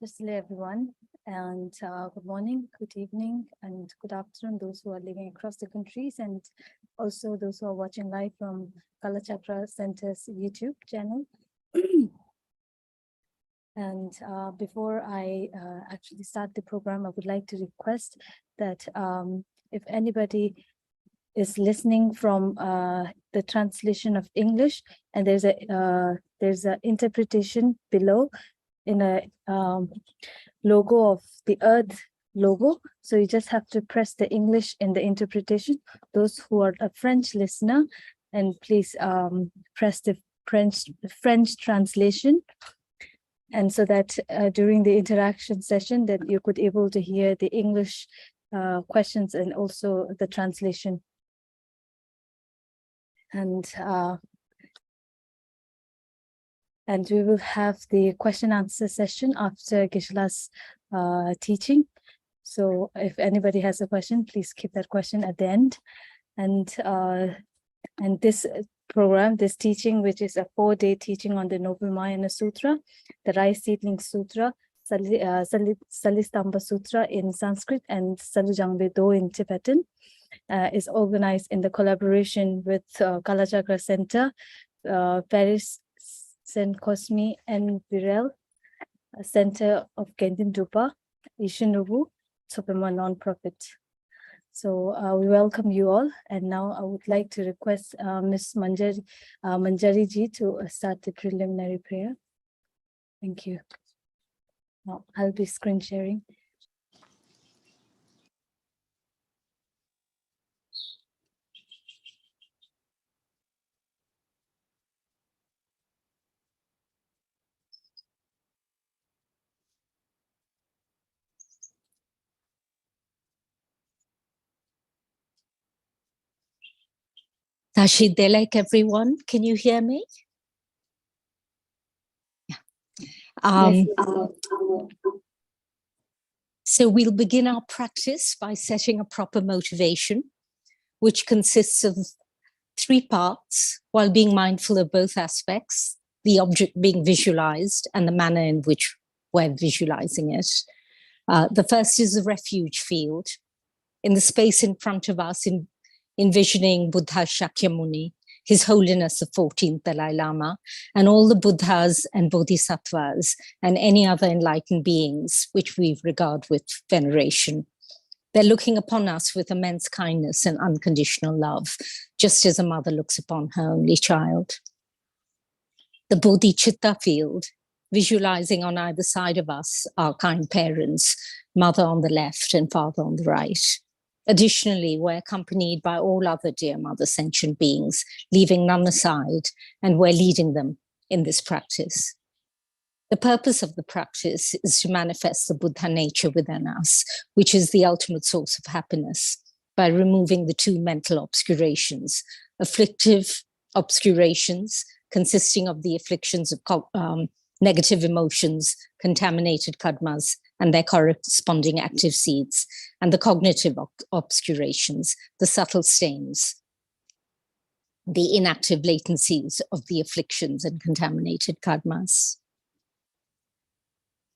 Just hello everyone, and good morning, good evening, and good afternoon, those who are living across the countries, and also those who are watching live from Kalachakra Center's YouTube channel. And before I actually start the program, I would like to request that if anybody is listening from the translation of English, and there's a interpretation below in a logo of the Earth logo. So you just have to press the English in the interpretation. Those who are a French listener, and please press the French translation. And so that during the interaction session that you could able to hear the English questions and also the translation. And we will have the question answer session after Geshe-la's teaching. So if anybody has a question, please keep that question at the end. And this program, this teaching, which is a 4-day teaching on the Noble Mahayana Sutra, the Rice Seedling Sutra, Śhālistamba Sūtra in Sanskrit, and Salujangbe Do in Tibetan, is organized in the collaboration with Kalachakra Center, Paris, Saint Cosme and Virel, Center of Gendin Dupa, Ishinubu, Tsopema non-profit. So we welcome you all. And now I would like to request Ms. Manjari ji to start the preliminary prayer. Thank you. Now I'll be screen sharing. Tashi Delek, everyone. Can you hear me? Yeah. So we'll begin our practice by setting a proper motivation, which consists of 3 parts, while being mindful of both aspects, the object being visualized and the manner in which we're visualizing it. The first is the refuge field. In the space in front of us, envisioning Buddha Shakyamuni, His Holiness the 14th Dalai Lama, and all the Buddhas and Bodhisattvas and any other enlightened beings which we regard with veneration. They're looking upon us with immense kindness and unconditional love, just as a mother looks upon her only child. The Bodhicitta field, visualizing on either side of us our kind parents, mother on the left and father on the right. Additionally, we're accompanied by all other dear mother sentient beings, leaving none aside, and we're leading them in this practice. The purpose of the practice is to manifest the Buddha nature within us, which is the ultimate source of happiness, by removing the 2 mental obscurations, afflictive obscurations, consisting of the afflictions of negative emotions, contaminated karmas, and their corresponding active seeds, and the cognitive obscurations, the subtle stains, the inactive latencies of the afflictions and contaminated karmas.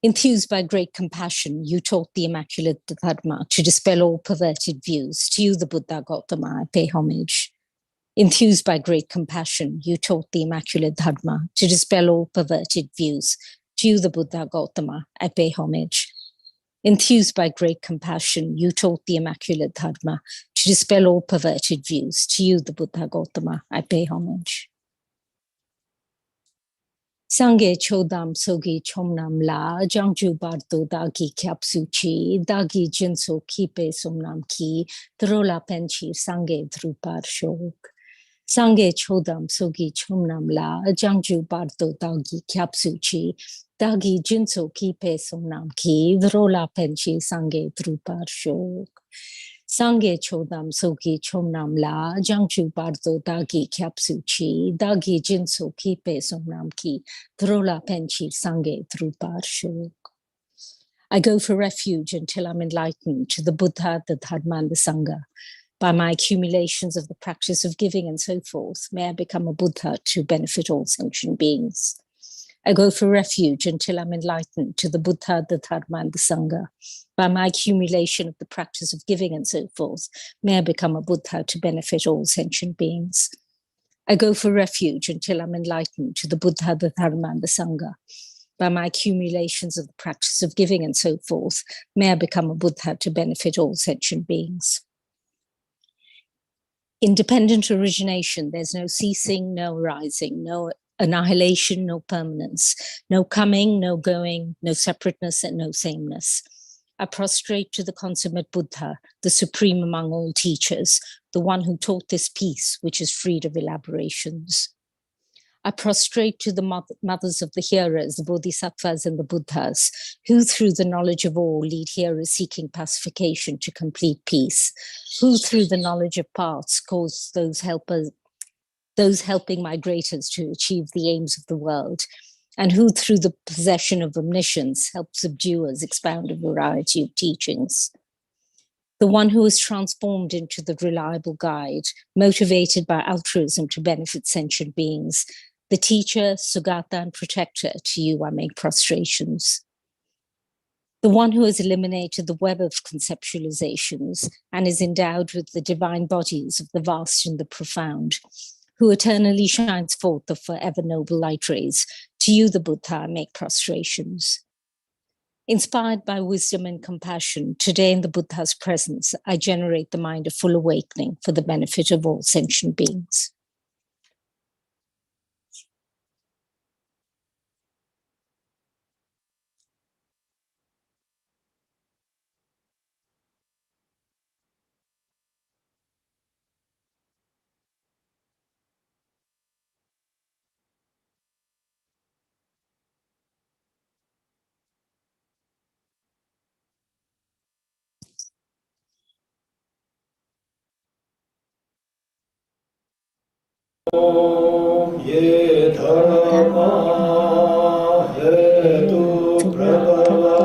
Enthused by great compassion, you taught the Immaculate Dharma to dispel all perverted views. To you, the Buddha Gautama, I pay homage. Enthused by great compassion, you taught the Immaculate Dharma to dispel all perverted views. To you, the Buddha Gautama, I pay homage. Enthused by great compassion, you taught the Immaculate Dharma to dispel all perverted views. To you, the Buddha Gautama, I pay homage. Sangye chodam sogi chomnam la, jangju bardo dagi kyapsuchi, dagi jinso kipe somnam ki, drola penchi sangye drupar shok. Sangye chodam sogi chomnam la, jangju bardo dagi kyapsuchi, dagi jinso kipe somnam ki, drola penchi sangye drupar shok. Sangye chodam sogi chomnam la, jangju bardo dagi kyapsuchi, dagi jinso kipe somnam ki, drola penchi sangye drupar shok. I go for refuge until I'm enlightened to the Buddha, the Dharma, and the Sangha. By my accumulations of the practice of giving and so forth, may I become a Buddha to benefit all sentient beings. I go for refuge until I'm enlightened to the Buddha, the Dharma, and the Sangha. By my accumulation of the practice of giving and so forth, may I become a Buddha to benefit all sentient beings. I go for refuge until I'm enlightened to the Buddha, the Dharma, and the Sangha. By my accumulations of the practice of giving and so forth, may I become a Buddha to benefit all sentient beings. Independent origination, there's no ceasing, no arising, no annihilation, no permanence, no coming, no going, no separateness, and no sameness. I prostrate to the consummate Buddha, the supreme among all teachers, the one who taught this peace, which is freed of elaborations. I prostrate to the mothers of the hearers, the bodhisattvas and the Buddhas, who through the knowledge of all lead hearers seeking pacification to complete peace, who through the knowledge of paths cause those helping migrators to achieve the aims of the world, and who through the possession of omniscience help subduers expound a variety of teachings. The one who is transformed into the reliable guide, motivated by altruism to benefit sentient beings, the teacher, Sugata, and protector, to you I make prostrations. The one who has eliminated the web of conceptualizations and is endowed with the divine bodies of the vast and the profound, who eternally shines forth the forever noble light rays, to you, the Buddha, I make prostrations. Inspired by wisdom and compassion, today in the Buddha's presence, I generate the mind of full awakening for the benefit of all sentient beings. ये धर्मा हेतु प्रभवा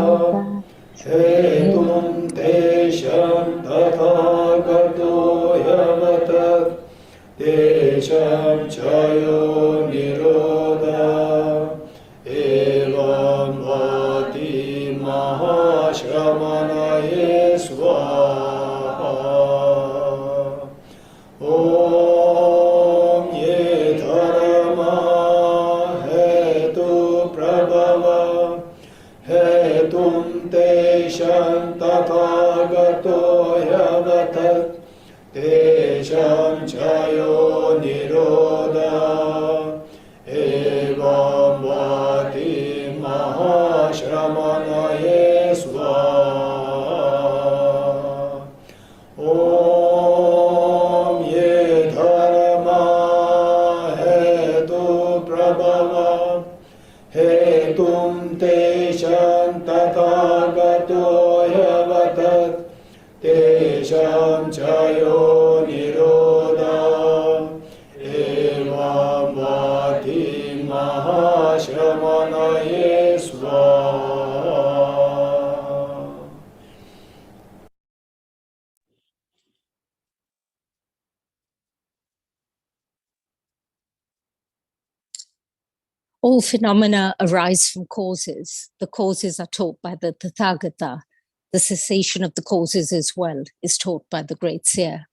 हेतुं तेषां तथागतो यवतत् तेषां चयो निरोधा एवं वाति महाश्रमणये स्वाहा। तेषां तथागतो यवतत् तेषां चयो निरोधा एवं वाति महाश्रमणये स्वाहा। ॐ ये धर्मा हेतु प्रभवा हेतुं तेषां तथागतो यवतत् तेषां चयो निरोधा एवं वाति महाश्रमणये स्वाहा। All phenomena arise from causes. The causes are taught by the Tathagata. The cessation of the causes as well is taught by the Great Seer.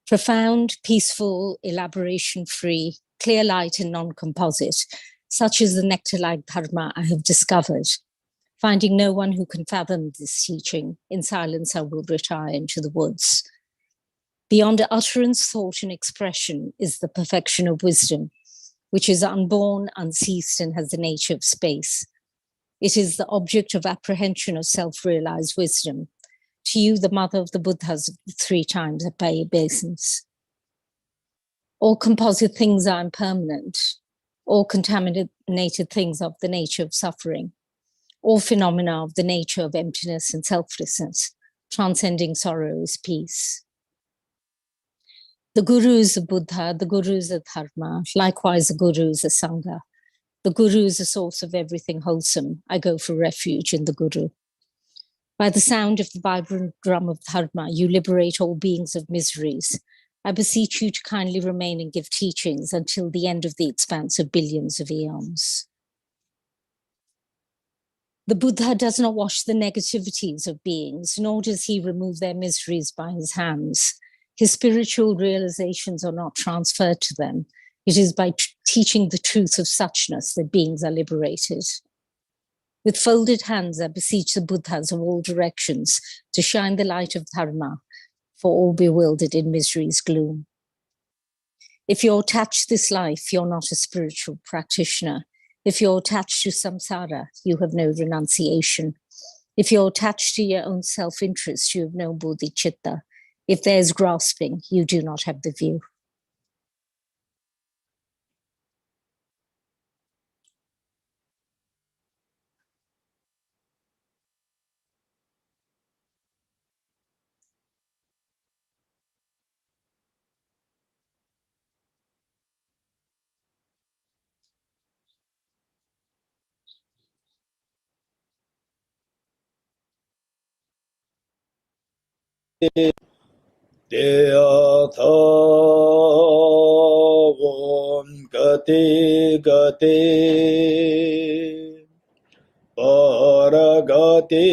Profound, peaceful, elaboration-free, clear light and non-composite, such is the nectar-like dharma I have discovered. Finding no one who can fathom this teaching, in silence I will retire into the woods. Beyond utterance, thought, and expression is the perfection of wisdom, which is unborn, unceased, and has the nature of space. It is the object of apprehension of self-realized wisdom. To you, the mother of the Buddhas of the 3 times at obeisance. All composite things are impermanent. All contaminated things are of the nature of suffering. All phenomena of the nature of emptiness and selflessness. Transcending sorrow is peace. The Guru is the Buddha, the Guru is the Dharma, likewise the Guru is the Sangha. The Guru is the source of everything wholesome. I go for refuge in the Guru. By the sound of the vibrant drum of Dharma, you liberate all beings of miseries. I beseech you to kindly remain and give teachings until the end of the expanse of billions of eons. The Buddha does not wash the negativities of beings, nor does he remove their miseries by his hands. His spiritual realizations are not transferred to them. It is by teaching the truth of suchness that beings are liberated. With folded hands, I beseech the Buddhas of all directions to shine the light of Dharma for all bewildered in misery's gloom. If you're attached to this life, you're not a spiritual practitioner. If you're attached to samsara, you have no renunciation. If you're attached to your own self-interest, you have no bodhicitta. If there's grasping, you do not have the view. Teyathāvam gati gati paragati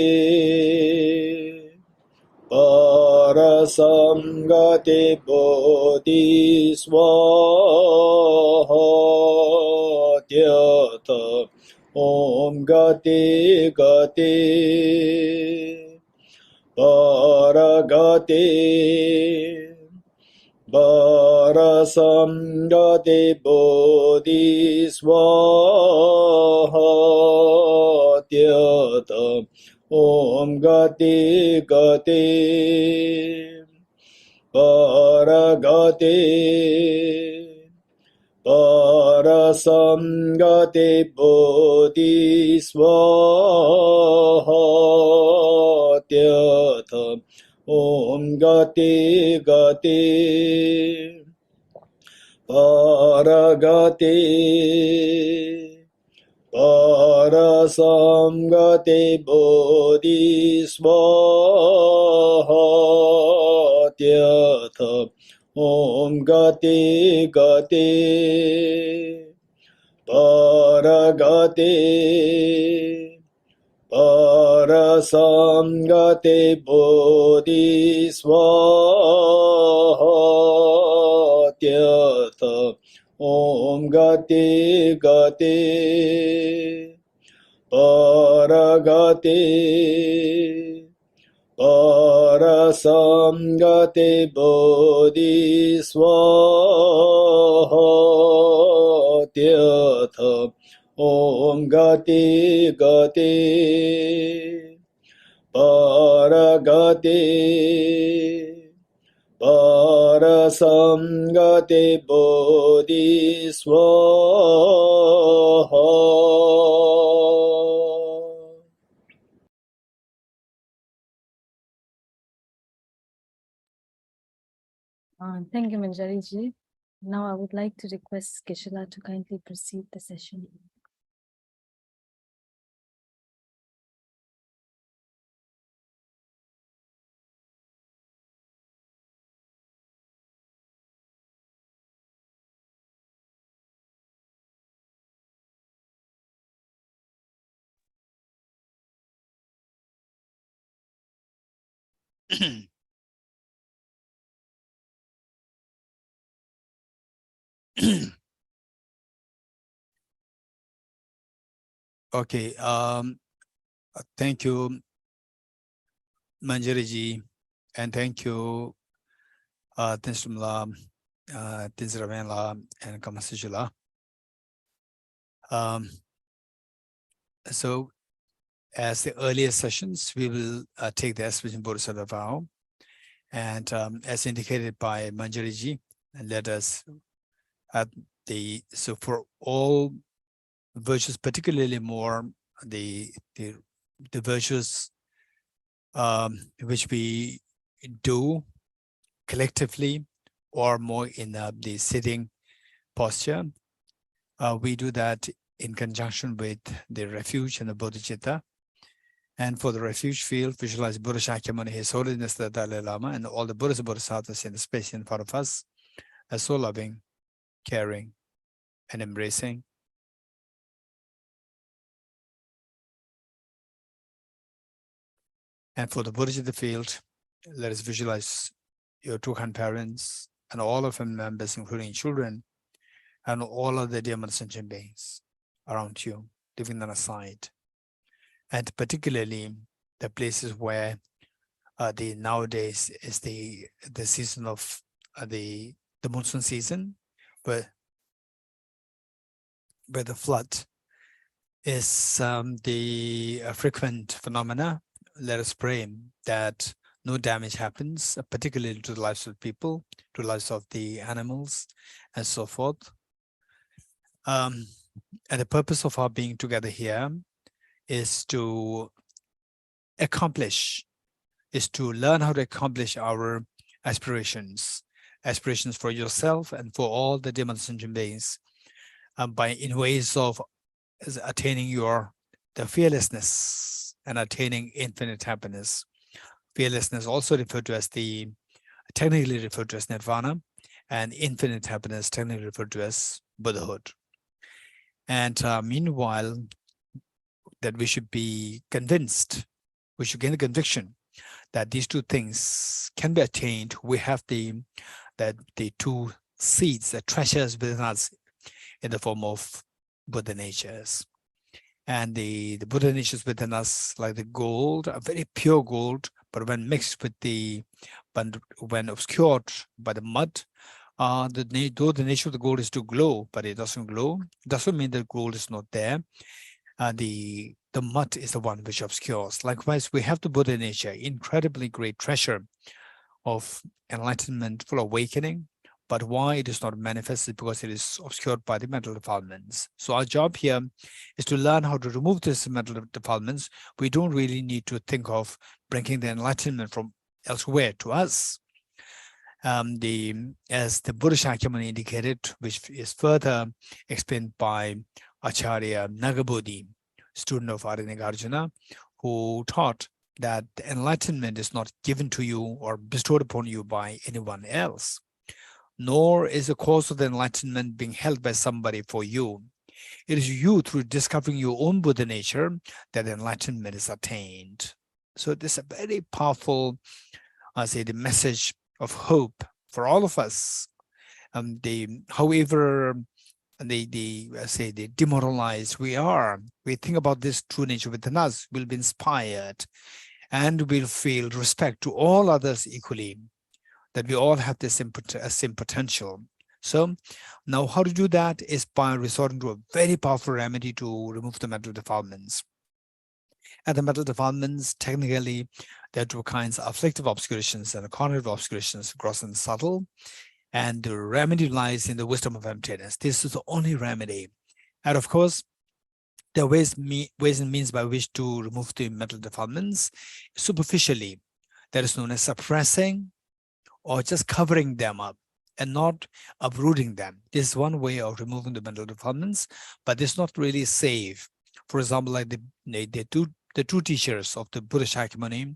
parasamgati bodhisvaha tyatha om gati gati paragati parasamgati bodhisvaha tyatha om gati gati paragati parasamgati bodhisvaha tyatha om gati gati paragati parasamgati bodhisvaha tyatha om gati gati paragati parasamgati bodhisvaha tyatha om gati gati paragati parasamgati bodhisvaha tyatha om gati gati paragati parasamgati bodhisvaha. Thank you, Manjari ji. Now I would like to request Geshe to kindly proceed the session. Okay, thank you, Manjari ji, and thank you, Tinsumla, Tinsravenla, and Kamasujula. So, as the earlier sessions, we will take the aspiration Bodhisattva vow, and as indicated by Manjari ji, let us so for all virtues, particularly more the virtues which we do collectively or more in the sitting posture. We do that in conjunction with the refuge and the bodhicitta. And for the refuge field, visualize Buddha Shakyamuni, His Holiness the Dalai Lama, and all the Buddhas and Bodhisattvas in the space in front of us as so loving, caring, and embracing. And for the Buddhas of the field, let us visualize your two grandparents and all of family members, including children, and all of the dear sentient beings around you, leaving them aside. And particularly the places where the nowadays is the season of the monsoon season, where the flood is the frequent phenomena. Let us pray that no damage happens, particularly to the lives of people, to the lives of the animals, and so forth. And the purpose of our being together here is to accomplish, is to learn how to accomplish our aspirations for yourself and for all the dear sentient beings, in ways of attaining the fearlessness and attaining infinite happiness. Fearlessness also technically referred to as nirvana, and infinite happiness technically referred to as Buddhahood. And meanwhile, that we should be convinced, we should gain the conviction that these two things can be attained. We have the two seeds, the treasures within us in the form of Buddha natures. And the Buddha natures within us, like the gold, a very pure gold, but when mixed with when obscured by the mud, though the nature of the gold is to glow, but it doesn't glow, it doesn't mean that gold is not there. The mud is the one which obscures. Likewise, we have the Buddha nature, incredibly great treasure of enlightenment, full awakening. But why it is not manifested? Because it is obscured by the mental defilements. So our job here is to learn how to remove these mental defilements. We don't really need to think of bringing the enlightenment from elsewhere to us. As the Buddha Shakyamuni indicated, which is further explained by Acharya Nagabodhi, student of Arjuna, who taught that the enlightenment is not given to you or bestowed upon you by anyone else, nor is the cause of the enlightenment being held by somebody for you. It is you, through discovering your own Buddha nature, that enlightenment is attained. So this is a very powerful, the message of hope for all of us. However demoralized we are, we think about this true nature within us, we'll be inspired, and we'll feel respect to all others equally, that we all have the same potential. So now how to do that is by resorting to a very powerful remedy to remove the mental defilements. And the mental defilements, technically, there are two kinds: afflictive obscurations and cognitive obscurations, gross and subtle. And the remedy lies in the wisdom of emptiness. This is the only remedy. And of course, there are ways and means by which to remove the mental defilements superficially. That is known as suppressing or just covering them up and not uprooting them. This is one way of removing the mental defilements, but it's not really safe. For example, like the two teachers of the Buddha Shakyamuni,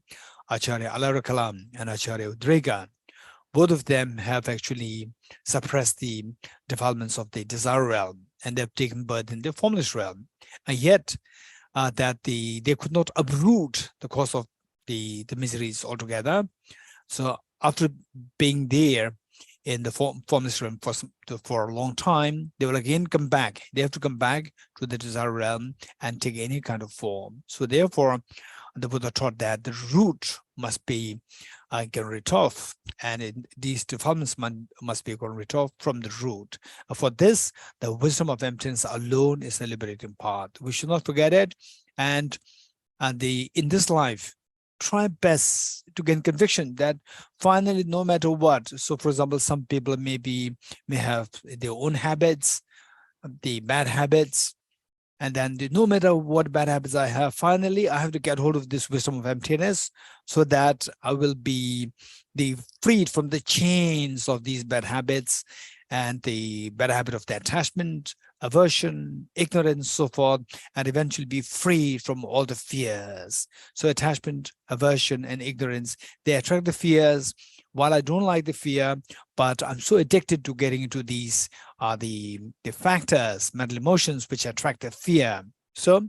Acharya Alarakalam and Acharya Udrega, both of them have actually suppressed the defilements of the desire realm, and they've taken birth in the formless realm. And yet, they could not uproot the cause of the miseries altogether. So after being there in the formless realm for a long time, they will again come back. They have to come back to the desire realm and take any kind of form. So therefore, the Buddha taught that the root must be gotten rid of, and these defilements must be gotten rid of from the root. For this, the wisdom of emptiness alone is the liberating path. We should not forget it. And in this life, try best to gain conviction that finally, no matter what. So, for example, some people may have their own habits, the bad habits. And then no matter what bad habits I have, finally, I have to get hold of this wisdom of emptiness so that I will be freed from the chains of these bad habits and the bad habit of the attachment, aversion, ignorance, so forth, and eventually be free from all the fears. So attachment, aversion, and ignorance, they attract the fears. While I don't like the fear, but I'm so addicted to getting into these the factors, mental emotions, which attract the fear. So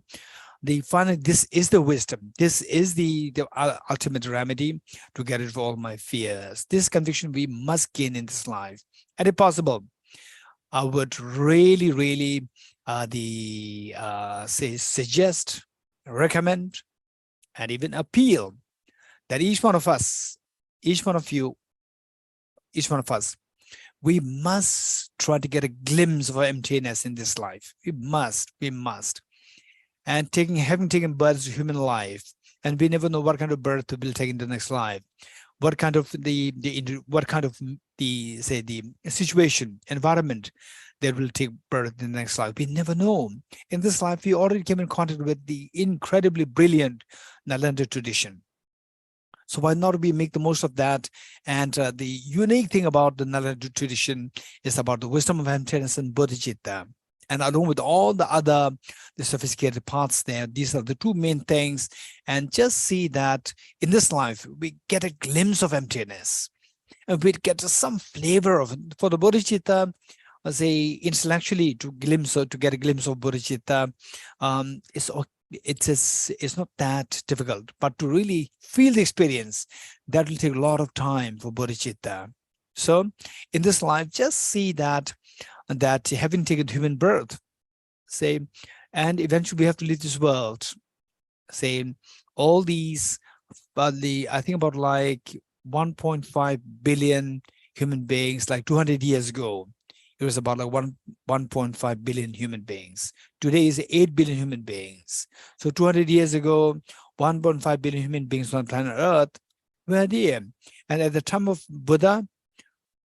finally, this is the wisdom. This is the ultimate remedy to get rid of all my fears. This conviction we must gain in this life. And if possible, I would really, really suggest, recommend, and even appeal that each one of us, each one of you, each one of us, we must try to get a glimpse of our emptiness in this life. We must. And having taken birth as a human life, and we never know what kind of birth we'll take in the next life, what kind of the situation, environment that will take birth in the next life. We never know. In this life, we already came in contact with the incredibly brilliant Nalanda tradition. So why not we make the most of that? And the unique thing about the Nalanda tradition is about the wisdom of emptiness and bodhicitta. And along with all the sophisticated parts there, these are the two main things. And just see that in this life, we get a glimpse of emptiness. And we get some flavor of it. For the bodhicitta, say intellectually to get a glimpse of bodhicitta, it's not that difficult, but to really feel the experience, that will take a lot of time for bodhicitta. So in this life, just see that having taken human birth, say, and eventually we have to leave this world, say, all these, I think about like 1.5 billion human beings, like 200 years ago, it was about like 1.5 billion human beings. Today is 8 billion human beings. So 200 years ago, 1.5 billion human beings on planet Earth were there. And at the time of Buddha,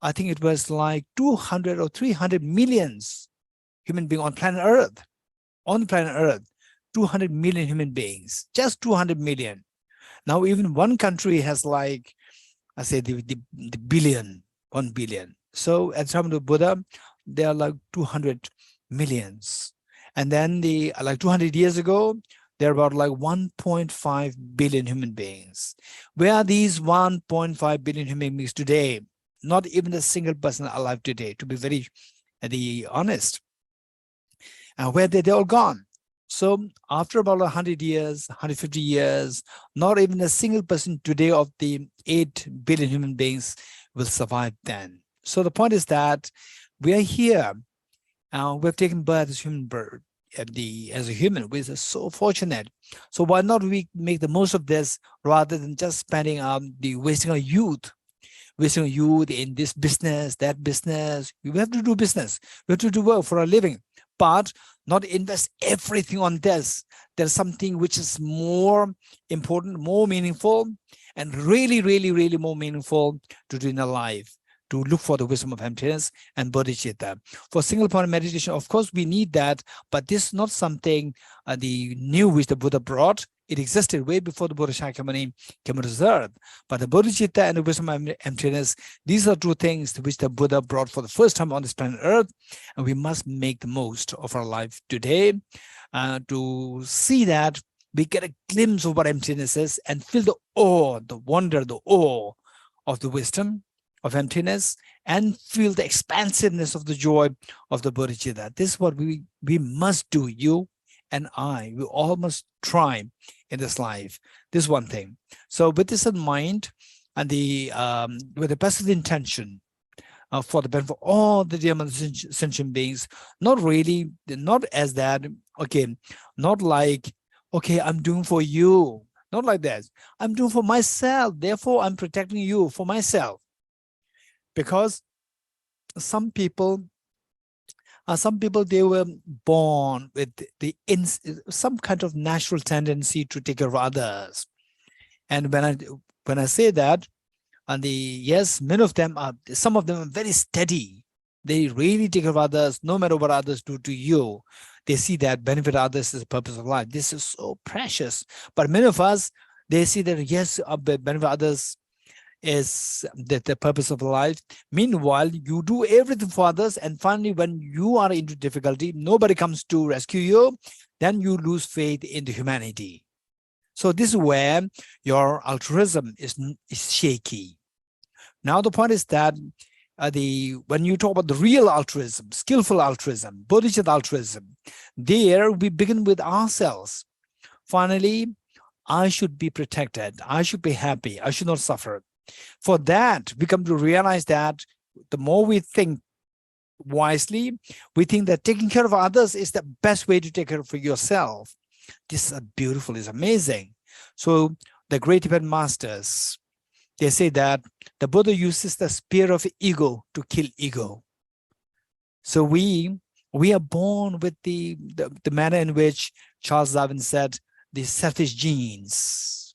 I think it was like 200 or 300 millions human beings on planet Earth. On planet Earth, 200 million human beings, just 200 million. Now even one country has like, I say the billion, 1 billion. So at the time of the Buddha, there are like 200 millions. And then like 200 years ago, there are about like 1.5 billion human beings. Where are these 1.5 billion human beings today? Not even a single person alive today, to be very honest. And where they're all gone. So after about 100 years, 150 years, not even a single person today of the 8 billion human beings will survive then. So the point is that we are here. We've taken birth as human birth, as a human. We're so fortunate. So why not we make the most of this rather than just spending wasting our youth in this business, that business. We have to do business. We have to do work for a living, but not invest everything on this. There's something which is more important, more meaningful, and really, really, really more meaningful to do in our life, to look for the wisdom of emptiness and bodhicitta. For single point meditation, of course, we need that, but this is not something the new which the Buddha brought. It existed way before the Buddha Shakyamuni came to this earth. But the bodhicitta and the wisdom of emptiness, these are two things which the Buddha brought for the first time on this planet Earth, and we must make the most of our life today to see that we get a glimpse of what emptiness is and feel the awe, the wonder, the awe of the wisdom of emptiness, and feel the expansiveness of the joy of the bodhicitta. This is what we must do, you and I. We all must try in this life. This is one thing. So with this in mind, and with the best of the intention for the benefit of all the dear sentient beings, not as that, okay, not like, okay, I'm doing for you, not like that. I'm doing for myself, therefore I'm protecting you for myself. Because some people, they were born with some kind of natural tendency to take care of others. And when I say that, and yes, many of them are, some of them are very steady. They really take care of others, no matter what others do to you. They see that benefit others is the purpose of life. This is so precious. But many of us, they see that yes, benefit others is the purpose of life. Meanwhile, you do everything for others, and finally, when you are into difficulty, nobody comes to rescue you, then you lose faith in the humanity. So this is where your altruism is shaky. Now the point is that when you talk about the real altruism, skillful altruism, bodhicitta altruism, there we begin with ourselves. Finally, I should be protected. I should be happy. I should not suffer. For that, we come to realize that the more we think wisely, we think that taking care of others is the best way to take care of yourself. This is beautiful, it's amazing. So the great Tibetan masters, they say that the Buddha uses the spear of ego to kill ego. So we are born with the manner in which Charles Darwin said, the selfish genes.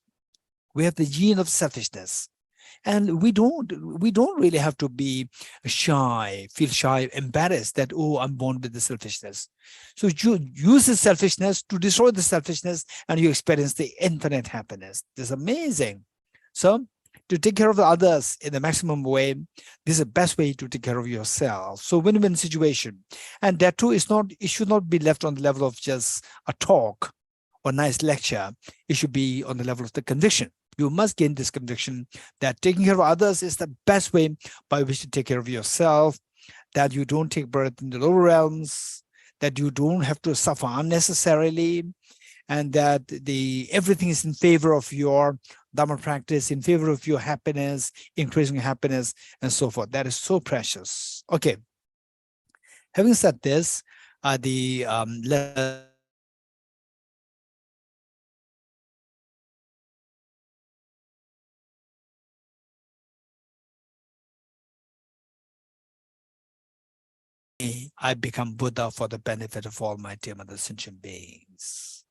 We have the gene of selfishness. And we don't really have to be shy, feel shy, embarrassed that, oh, I'm born with the selfishness. So you use the selfishness to destroy the selfishness, and you experience the infinite happiness. This is amazing. So to take care of the others in the maximum way, this is the best way to take care of yourself. So win-win situation. And that too is not, it should not be left on the level of just a talk or nice lecture. It should be on the level of the conviction. You must gain this conviction that taking care of others is the best way by which to take care of yourself, that you don't take birth in the lower realms, that you don't have to suffer unnecessarily, and that everything is in favor of your Dharma practice, in favor of your happiness, increasing happiness, and so forth. That is so precious. Okay. Having said this, I become Buddha for the benefit of all my dear mother sentient beings.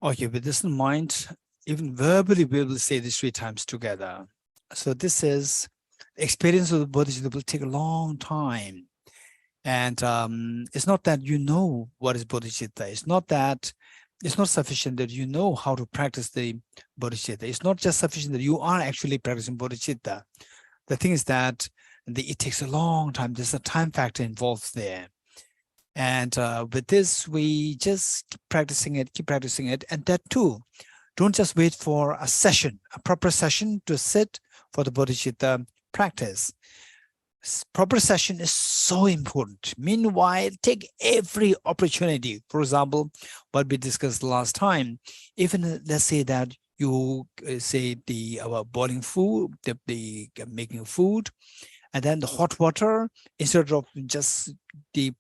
Okay, with this in mind, even verbally, we will say this 3 times together. So this is experience of the Bodhisattva will take a long time. And it's not that you know what is bodhicitta. It's not that it's not sufficient that you know how to practice the bodhicitta. It's not just sufficient that you are actually practicing bodhicitta. The thing is that it takes a long time. There's a time factor involved there. And with this, we just keep practicing it. And that too, don't just wait for a session, a proper session to sit for the bodhicitta practice. Proper session is so important. Meanwhile, take every opportunity. For example, what we discussed last time, even let's say that you say boiling food, the making food, and then the hot water, instead of just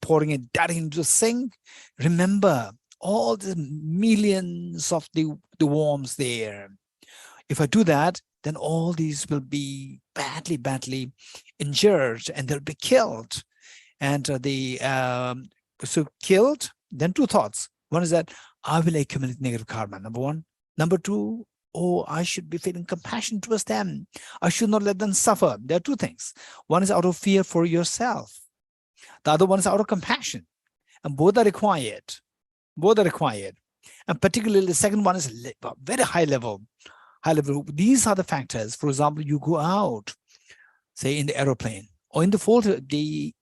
pouring it directly into the sink, remember all the millions of the worms there. If I do that, then all these will be badly injured and they'll be killed. And so killed, then 2 thoughts. One is that I will accumulate negative karma, number 1. Number 2, oh, I should be feeling compassion towards them. I should not let them suffer. There are 2 things. One is out of fear for yourself. The other one is out of compassion. And both are required. And particularly the second one is very high level. These are the factors. For example, you go out, say in the aeroplane, or in the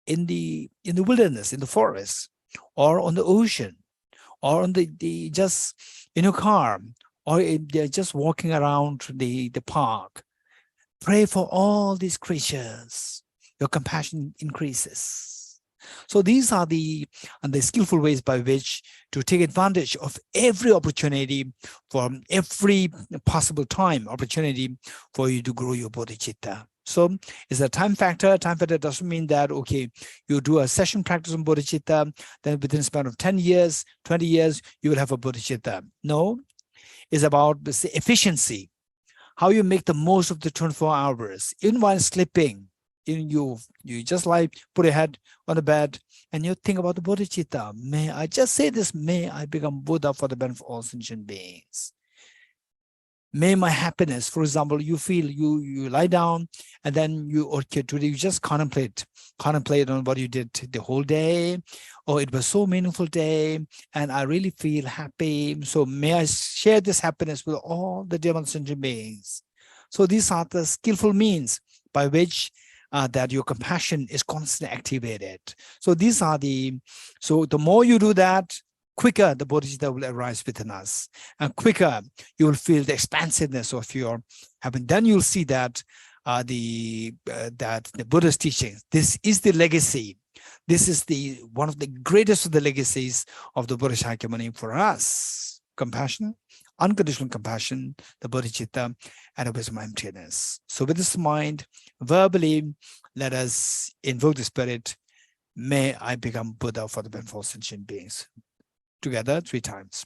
in the wilderness, in the forest, or on the ocean, or on the just in your car, or they're just walking around the park. pray for all these creatures. Your compassion increases. So these are the skillful ways by which to take advantage of every opportunity, from every possible opportunity for you to grow your bodhicitta. So it's a time factor. Time factor doesn't mean that, okay, you do a session practice on bodhicitta, then within a span of 10 years, 20 years, you will have a bodhicitta. No, it's about the efficiency, how you make the most of the 24 hours, even while sleeping. You just like put your head on the bed and you think about the bodhicitta. May I just say this, may I become Buddha for the benefit of all sentient beings. May my happiness, for example, you feel you lie down and then today you just contemplate on what you did the whole day. Oh, it was so meaningful day and I really feel happy. So may I share this happiness with all the dear sentient beings. So these are the skillful means by which that your compassion is constantly activated. So these are the more you do that, quicker the bodhicitta will arise within us, and quicker you will feel the expansiveness of your heaven. Then you'll see that the Buddha's teachings, this is the legacy. This is one of the greatest of the legacies of the Buddha Shakyamuni for us: compassion, unconditional compassion, the bodhicitta, and a wisdom of emptiness. So with this mind, verbally, let us invoke the spirit. May I become Buddha for the benefit of all sentient beings. Together, 3 times.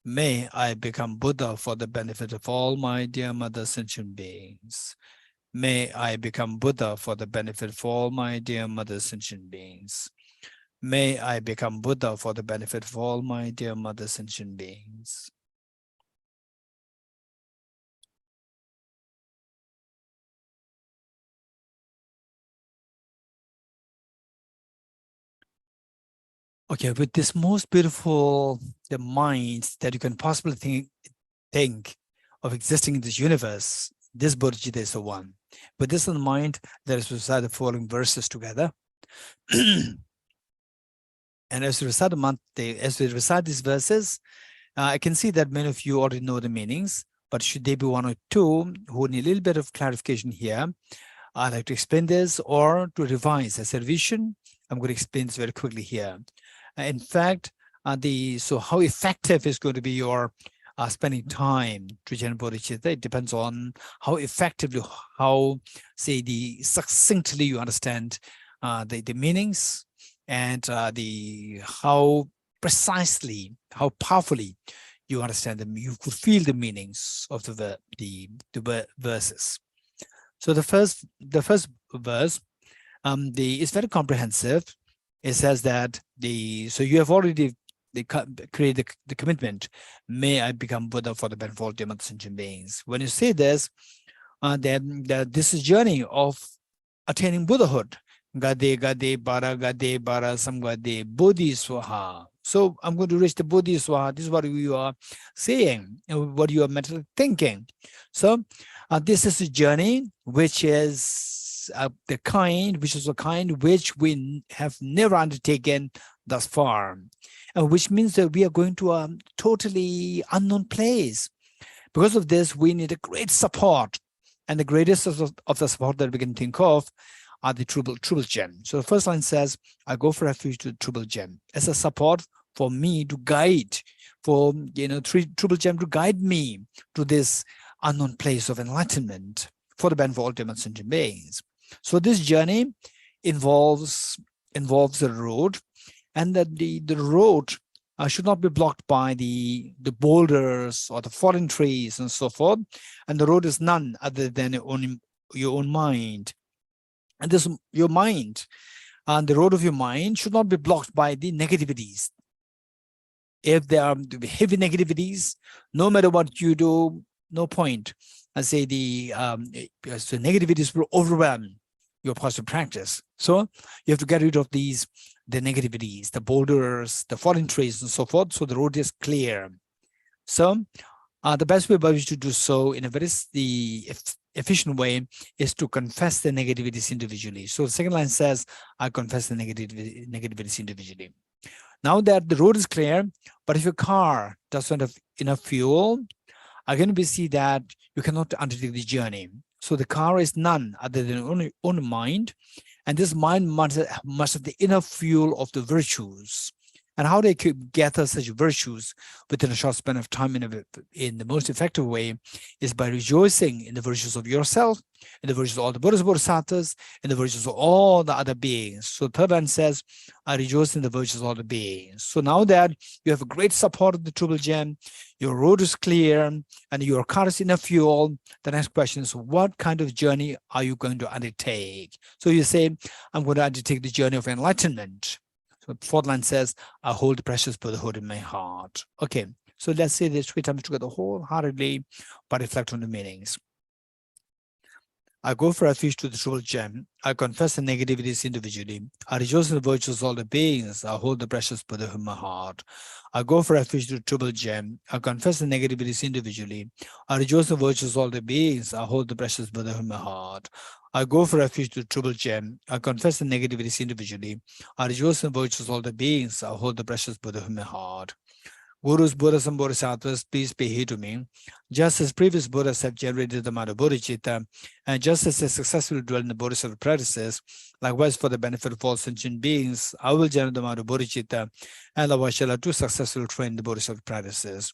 May I become Buddha for the benefit of all my dear mother sentient beings. May I become Buddha for the benefit of all my dear mother sentient beings. May I become Buddha for the benefit of all my dear mother sentient beings. Okay, with this most beautiful the minds that you can possibly think of existing in this universe, this bodhicitta is the one. With this in mind, let us recite the following verses together. And as we recite these verses, I can see that many of you already know the meanings, but should there be one or two who need a little bit of clarification here, I'd like to explain this, or to revise as a revision. I'm going to explain this very quickly here. In fact, so how effective is going to be your spending time to generate bodhicitta? It depends on how effectively, how succinctly you understand the meanings, and how precisely, how powerfully you understand them. You could feel the meanings of the verses. So the first verse, is very comprehensive. It says that so you have already created the commitment. May I become Buddha for the benefit of all dear mother sentient beings. When you say this, then this is journey of attaining Buddhahood. Gade bara samgade bodhi swaha. So I'm going to reach the bodhi swaha. This is what you are saying, what you are mentally thinking. So this is a journey which is the kind which we have never undertaken thus far, and which means that we are going to a totally unknown place. Because of this, we need a great support, and the greatest of the support that we can think of are the Triple Gem. So the first line says, I go for refuge to the Triple Gem as a support for me to guide, for Triple Gem to guide me to this unknown place of enlightenment for the benefit of all dear sentient beings. So this journey involves the road, and that the road should not be blocked by the boulders or the fallen trees and so forth. And the road is none other than your own mind. And this your mind, and the road of your mind should not be blocked by the negativities. If there are heavy negativities, no matter what you do, no point. I say the negativities will overwhelm your positive practice. So you have to get rid of the negativities, the boulders, the fallen trees, and so forth. So the road is clear. So the best way by which to do so in a very efficient way is to confess the negativities individually. So the second line says, I confess the negativities individually. Now that the road is clear, but if your car doesn't have enough fuel, again we see that you cannot undertake the journey. So the car is none other than own mind, and this mind must have the inner fuel of the virtues. And how they could gather such virtues within a short span of time in the most effective way is by rejoicing in the virtues of yourself, in the virtues of all the Buddhas, Bodhisattvas, in the virtues of all the other beings. So third line says, I rejoice in the virtues of all the beings. So now that you have a great support of the Triple Gem, your road is clear, and your car is enough fuel, the next question is, what kind of journey are you going to undertake? So you say, I'm going to undertake the journey of enlightenment. So fourth line says, I hold the precious Buddhahood in my heart. Okay, so let's say this 3 times together wholeheartedly, but reflect on the meanings. I go for refuge to the Triple Gem. I confess the negativities individually. I rejoice in the virtues of all the beings. I hold the precious Buddha in my heart. I go for refuge to the Triple Gem. I confess the negativities individually. I rejoice in the virtues of all the beings. I hold the precious Buddha in my heart. I go for refuge to the Triple Gem. I confess the negativities individually. I rejoice in the virtues of all the beings. I hold the precious Buddha in my heart. Gurus, Buddhas, and Bodhisattvas, please pay heed to me. Just as previous Buddhas have generated the mind of bodhicitta, and just as they successfully dwell in the Bodhisattva practices, likewise for the benefit of all sentient beings, I will generate the mind of bodhicitta, and likewise shall I too successfully train the Bodhisattva practices.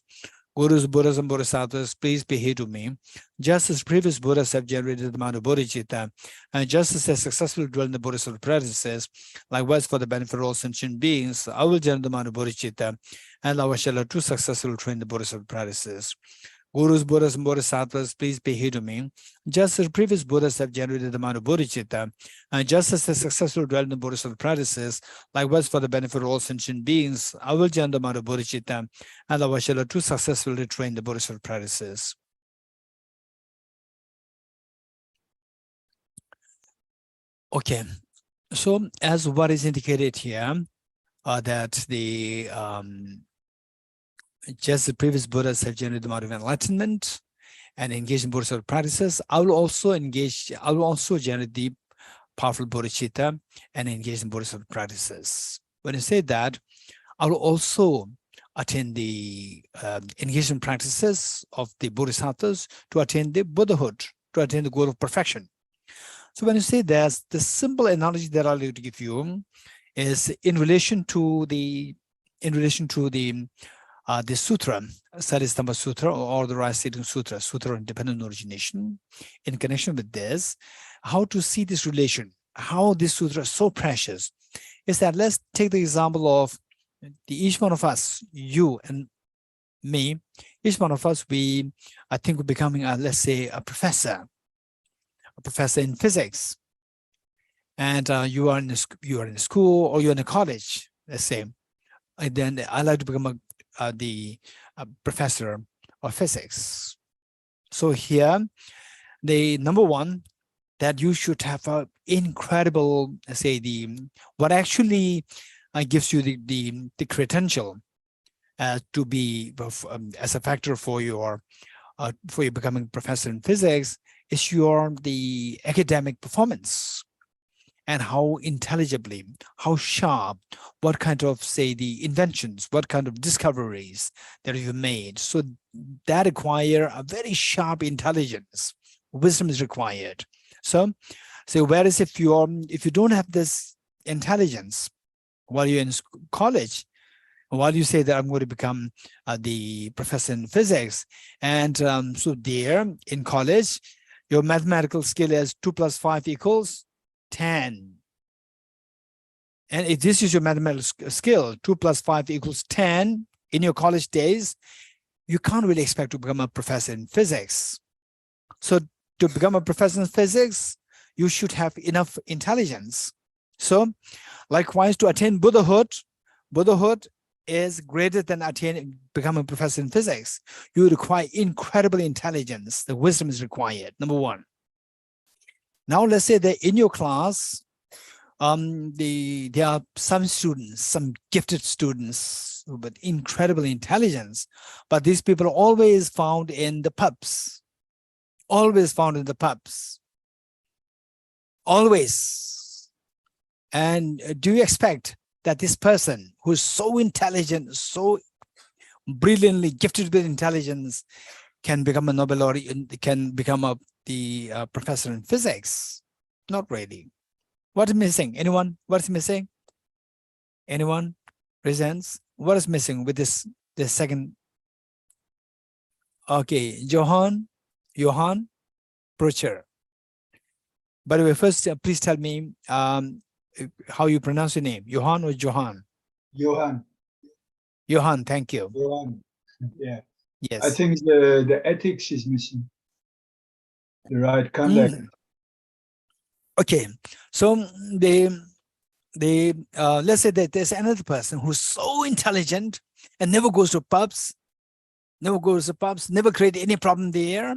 Gurus, Buddhas, and Bodhisattvas, please pay heed to me. Just as previous Buddhas have generated the mind of bodhicitta, and just as they successfully dwell in the Bodhisattva practices, likewise for the benefit of all sentient beings, I will generate the mind of bodhicitta, and likewise shall I too successfully train the Bodhisattva practices. Gurus, Buddhas, and Bodhisattvas, please pay heed to me. Just as previous Buddhas have generated the mind of bodhicitta, and just as they successfully dwell in the Bodhisattva practices, likewise for the benefit of all sentient beings, I will generate the mind of bodhicitta, and likewise shall I too successfully train the Bodhisattva practices. Okay, so as what is indicated here, that the just the previous Buddhas have generated the mind of enlightenment and engaged in Bodhisattva practices, I will also generate the powerful bodhicitta and engage in Bodhisattva practices. When you say that, I will also attain the engagement practices of the Bodhisattvas to attain the Buddhahood, to attain the goal of perfection. So when you say this, the simple analogy that I'll give you is in relation to the sutra, Śhālistamba Sūtra, or the Rice Sutra Seedling, Sutra of Independent Origination. In connection with this, how to see this relation, how this sutra is so precious, is that let's take the example of each one of us, you and me. Each one of us, I think we're becoming, let's say, a professor in physics, and you are in a school or you're in a college, let's say, and then I like to become the professor of physics. So here, the number one, that you should have an incredible, let's say, what actually gives you the credential to be as a factor for your becoming professor in physics is the academic performance, and how intelligibly, how sharp, what kind of, say, the inventions, what kind of discoveries that you've made. So that require a very sharp intelligence. Wisdom is required. So whereas if you don't have this intelligence while you're in college, while you say that I'm going to become the professor in physics, and so there in college, your mathematical skill is 2 + 5 = 10. And if this is your mathematical skill, 2 + 5 = 10 in your college days, you can't really expect to become a professor in physics. So to become a professor in physics, you should have enough intelligence. So likewise, to attain Buddhahood is greater than becoming a professor in physics. You require incredible intelligence. The wisdom is required, number one. Now let's say that in your class, there are some students, some gifted students with incredible intelligence, but these people are always found in the pubs. Always found in the pubs. Always. And do you expect that this person who is so intelligent, so brilliantly gifted with intelligence, can become a Nobel laureate, can become the professor in physics. Not really. What is missing? Anyone? What is missing? Anyone? Presents? What is missing with this second? Okay, Johan Procher. By the way, first, please tell me how you pronounce your name. Johan or Johan? Johan. Johan, thank you. Johan. Yeah. Yes. I think the ethics is missing. The right conduct. Okay, so let's say that there's another person who's so intelligent and never goes to pubs, never create any problem there,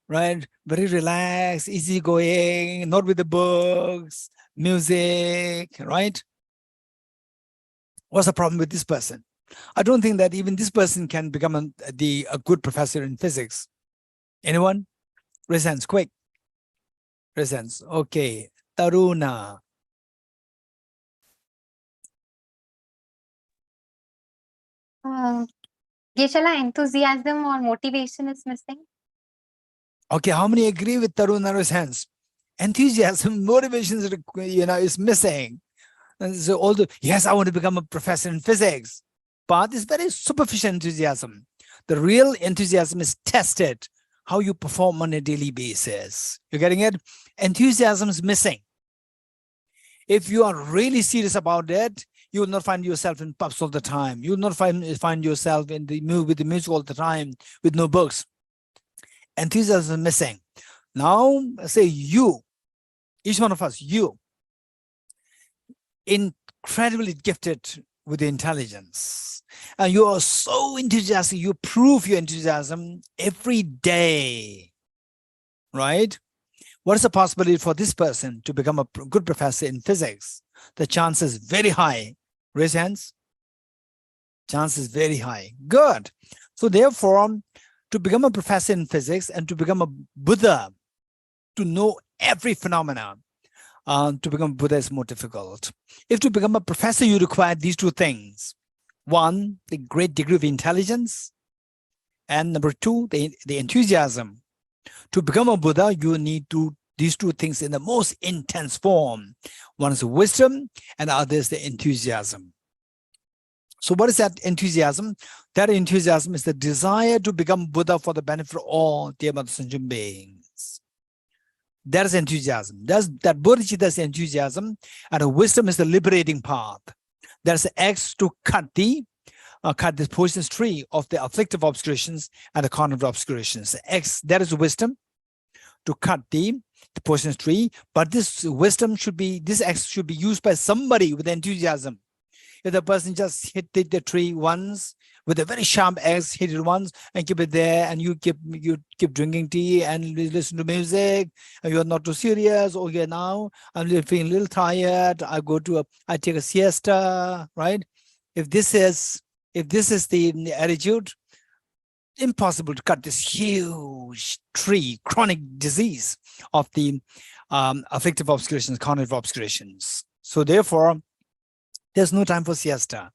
right? Very relaxed, easygoing, not with the books, music, right? What's the problem with this person? I don't think that even this person can become a good professor in physics. Anyone? Raise hands, quick. Raise hands. Okay, Taruna. Geshe, enthusiasm or motivation is missing. Okay, how many agree with Taruna's hands? Enthusiasm, motivation is missing. And so although, yes, I want to become a professor in physics, but it's very superficial enthusiasm. The real enthusiasm is tested, how you perform on a daily basis. You're getting it? Enthusiasm is missing. If you are really serious about it, you will not find yourself in pubs all the time. You will not find yourself with the music all the time with no books. Enthusiasm is missing. Now, say you, each one of us, you, incredibly gifted with intelligence, and you are so enthusiastic, you prove your enthusiasm every day, right? What is the possibility for this person to become a good professor in physics? The chance is very high. Raise hands. Chance is very high. Good. So therefore, to become a professor in physics and to become a Buddha, to know every phenomenon, to become a Buddha is more difficult. If to become a professor, you require these two things. One, the great degree of intelligence. And number two, the enthusiasm. To become a Buddha, you need these two things in the most intense form. One is wisdom and the other is the enthusiasm. So what is that enthusiasm? That enthusiasm is the desire to become Buddha for the benefit of all dear mothers and human beings. That is enthusiasm. That bodhicitta is enthusiasm, and the wisdom is the liberating path. There's the X to cut this poisonous tree of the afflictive obscurations and the cognitive obscurations. X, that is wisdom, to cut the poisonous tree. But this wisdom this X should be used by somebody with enthusiasm. If the person just hit the tree once with a very sharp X, hit it once and keep it there, and you keep drinking tea and listen to music, and you're not too serious. Okay, now I'm feeling a little tired. I take a siesta, right? If this is the attitude, impossible to cut this huge tree, chronic disease of the affective obscurations, cognitive obscurations. So therefore, there's no time for siesta.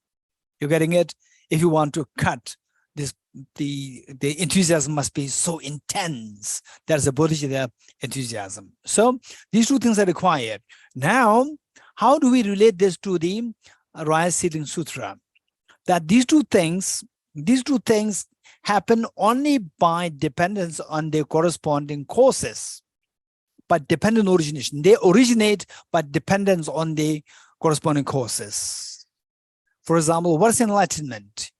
You're getting it? If you want to cut this, the enthusiasm must be so intense. There's a bodhicitta enthusiasm. So these two things are required. Now, how do we relate this to the Rice Seedling Sutra? That these two things happen only by dependence on their corresponding causes, but dependent origination. They originate by dependence on the corresponding causes. For example, what is enlightenment?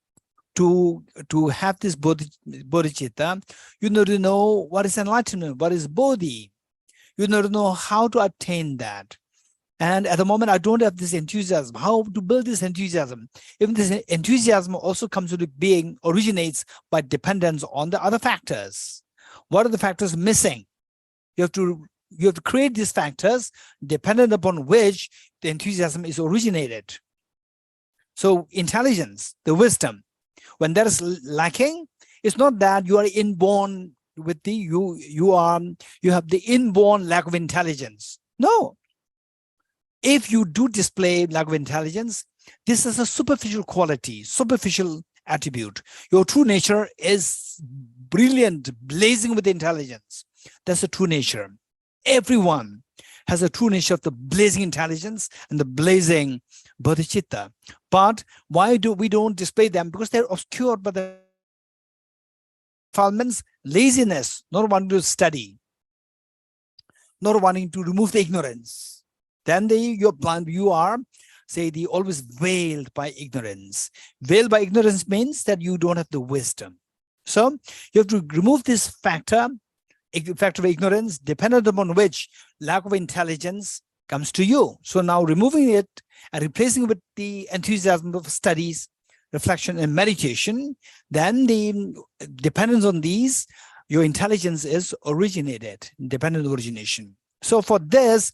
To have this bodhicitta, you need to know what is enlightenment, what is bodhi. You need to know how to attain that. And at the moment, I don't have this enthusiasm. How to build this enthusiasm? If this enthusiasm also comes into being, originates by dependence on the other factors. What are the factors missing? You have to create these factors dependent upon which the enthusiasm is originated. So intelligence, the wisdom, when that is lacking, it's not that you are inborn with you have the inborn lack of intelligence. No. If you do display lack of intelligence, this is a superficial quality, superficial attribute. Your true nature is brilliant, blazing with intelligence. That's the true nature. Everyone has a true nature of the blazing intelligence and the blazing bodhicitta. But why do we don't display them? Because they're obscured by the defilements, laziness, not wanting to study, not wanting to remove the ignorance. Then you're blind, you are, say, always veiled by ignorance. Veiled by ignorance means that you don't have the wisdom. So you have to remove this factor of ignorance, dependent upon which lack of intelligence comes to you. So now removing it and replacing it with the enthusiasm of studies, reflection, and meditation, then the dependence on these, your intelligence is originated, dependent origination. So for this,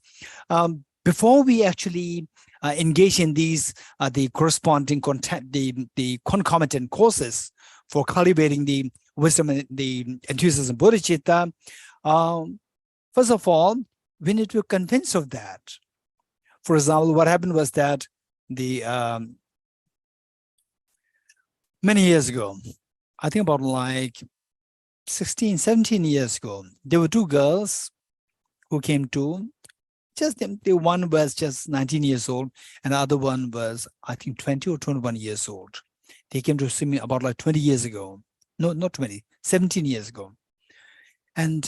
before we actually engage in these, the corresponding content, the concomitant courses for cultivating the wisdom and the enthusiasm bodhicitta, first of all, we need to be convinced of that. For example, what happened was that many years ago, I think about like 16, 17 years ago, there were two girls who came to, the one was just 19 years old and the other one was, I think, 20 or 21 years old. They came to see me about like 20 years ago. No, not 20, 17 years ago. And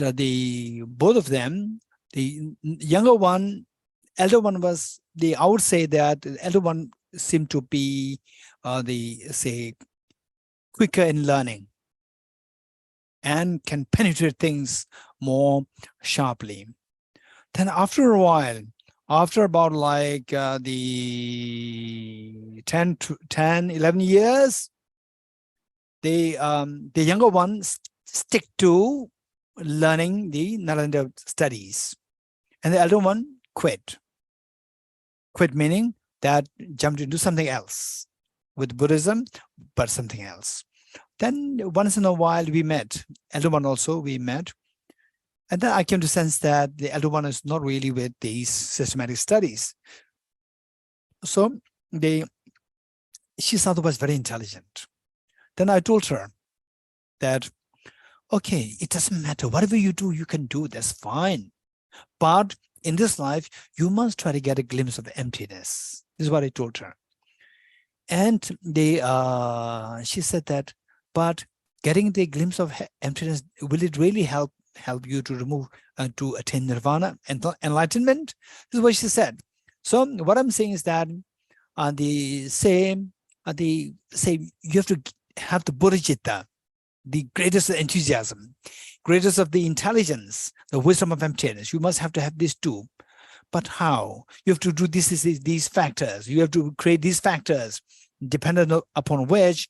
both of them, the younger one, elder one was, I would say that the elder one seemed to be quicker in learning and can penetrate things more sharply. Then after a while, after about like the 11 years, the younger one stick to learning the Nalanda studies, and the elder one quit. Quit meaning that jumped into something else with Buddhism, but something else. Then once in a while we met, elder one also we met, and then I came to sense that the elder one is not really with these systematic studies. So she thought was very intelligent. Then I told her that, okay, it doesn't matter. Whatever you do, you can do. That's fine. But in this life, you must try to get a glimpse of emptiness. This is what I told her. And she said that, but getting the glimpse of emptiness, will it really help you to remove, to attain nirvana and enlightenment? This is what she said. So what I'm saying is that you have to have the bodhicitta, the greatest enthusiasm, greatest of the intelligence, the wisdom of emptiness. You must have to have these two. But how? You have to do these factors. You have to create these factors dependent upon which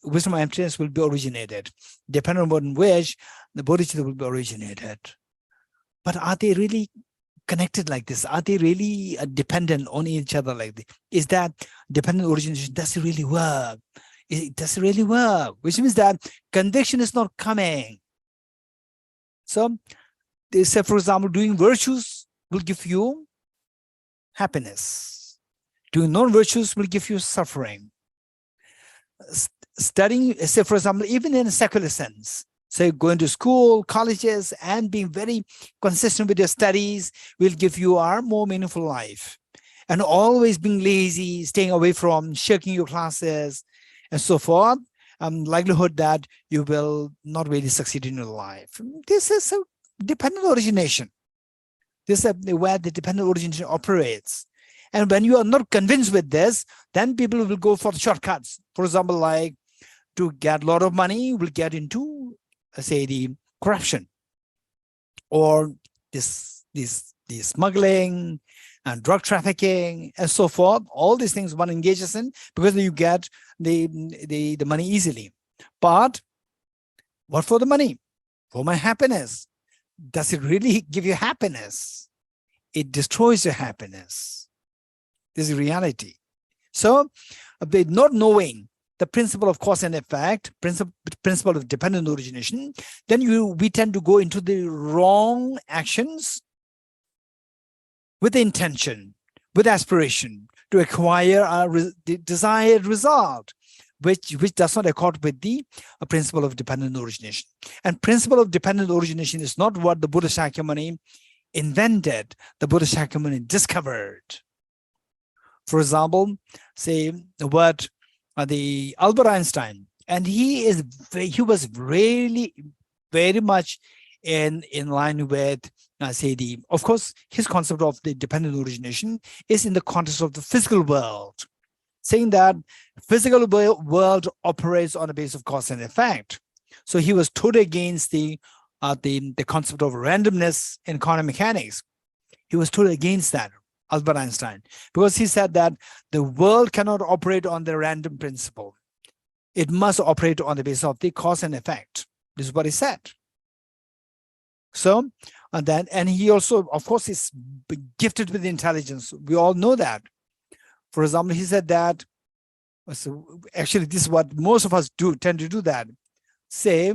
wisdom of emptiness will be originated, dependent upon which the bodhicitta will be originated. But are they really connected like this? Are they really dependent on each other like this? Is that dependent origination? Does it really work? Does it really work? Which means that conviction is not coming. So they say, for example, doing virtues will give you happiness. Doing non-virtues will give you suffering. Studying, say, for example, even in a secular sense, say going to school, colleges, and being very consistent with your studies will give you a more meaningful life. And always being lazy, staying away from shirking your classes, and so forth, likelihood that you will not really succeed in your life. This is a dependent origination. This is where the dependent origination operates. And when you are not convinced with this, then people will go for the shortcuts. For example, like to get a lot of money, will get into, say, the corruption or this smuggling and drug trafficking and so forth. All these things one engages in because you get the money easily. But what for the money? For my happiness. Does it really give you happiness? It destroys your happiness. This is reality. So by not knowing the principle of cause and effect, principle of dependent origination, then we tend to go into the wrong actions with the intention, with aspiration to acquire our desired result. which does not accord with the principle of dependent origination. And principle of dependent origination is not what the Buddha Shakyamuni invented, the Buddha Shakyamuni discovered. For example, say what the Albert Einstein, and he was really very much in line with of course, his concept of the dependent origination is in the context of the physical world, saying that physical world operates on the basis of cause and effect. So he was totally against the concept of randomness in quantum mechanics. He was totally against that, Albert Einstein, because he said that the world cannot operate on the random principle. It must operate on the basis of the cause and effect. This is what he said. So, and he also, of course, is gifted with intelligence. We all know that. For example, he said that, so actually this is what most of us tend to do that. Say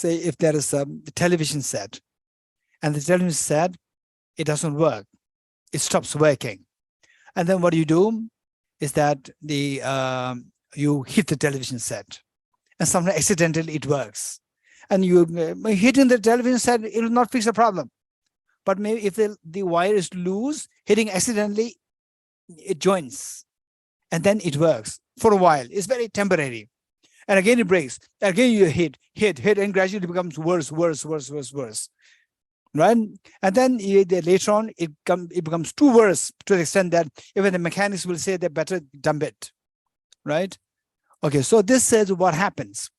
if there is a television set, and the television set, it doesn't work. It stops working. And then what you do is that you hit the television set, and somehow accidentally it works. And you hitting the television set, it will not fix the problem. But maybe if the wire is loose, hitting accidentally, it joins. And then it works for a while. It's very temporary. And again it breaks. Again you hit, and gradually it becomes worse. Right? And then later on, it becomes too worse to the extent that even the mechanics will say they better dump it. Right? Okay, so this says what happens.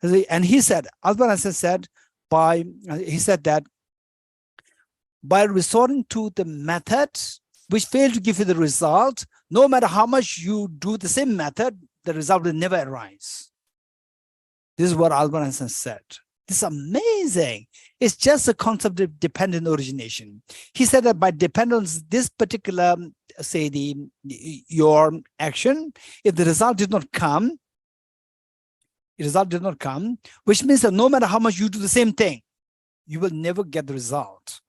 And he said, Albert Einstein said, that by resorting to the method which failed to give you the result, no matter how much you do the same method, the result will never arise. This is what Albert Einstein said. This is amazing. It's just a concept of dependent origination. He said that by dependence, this particular, say your action, if the result did not come, which means that no matter how much you do the same thing, you will never get the result.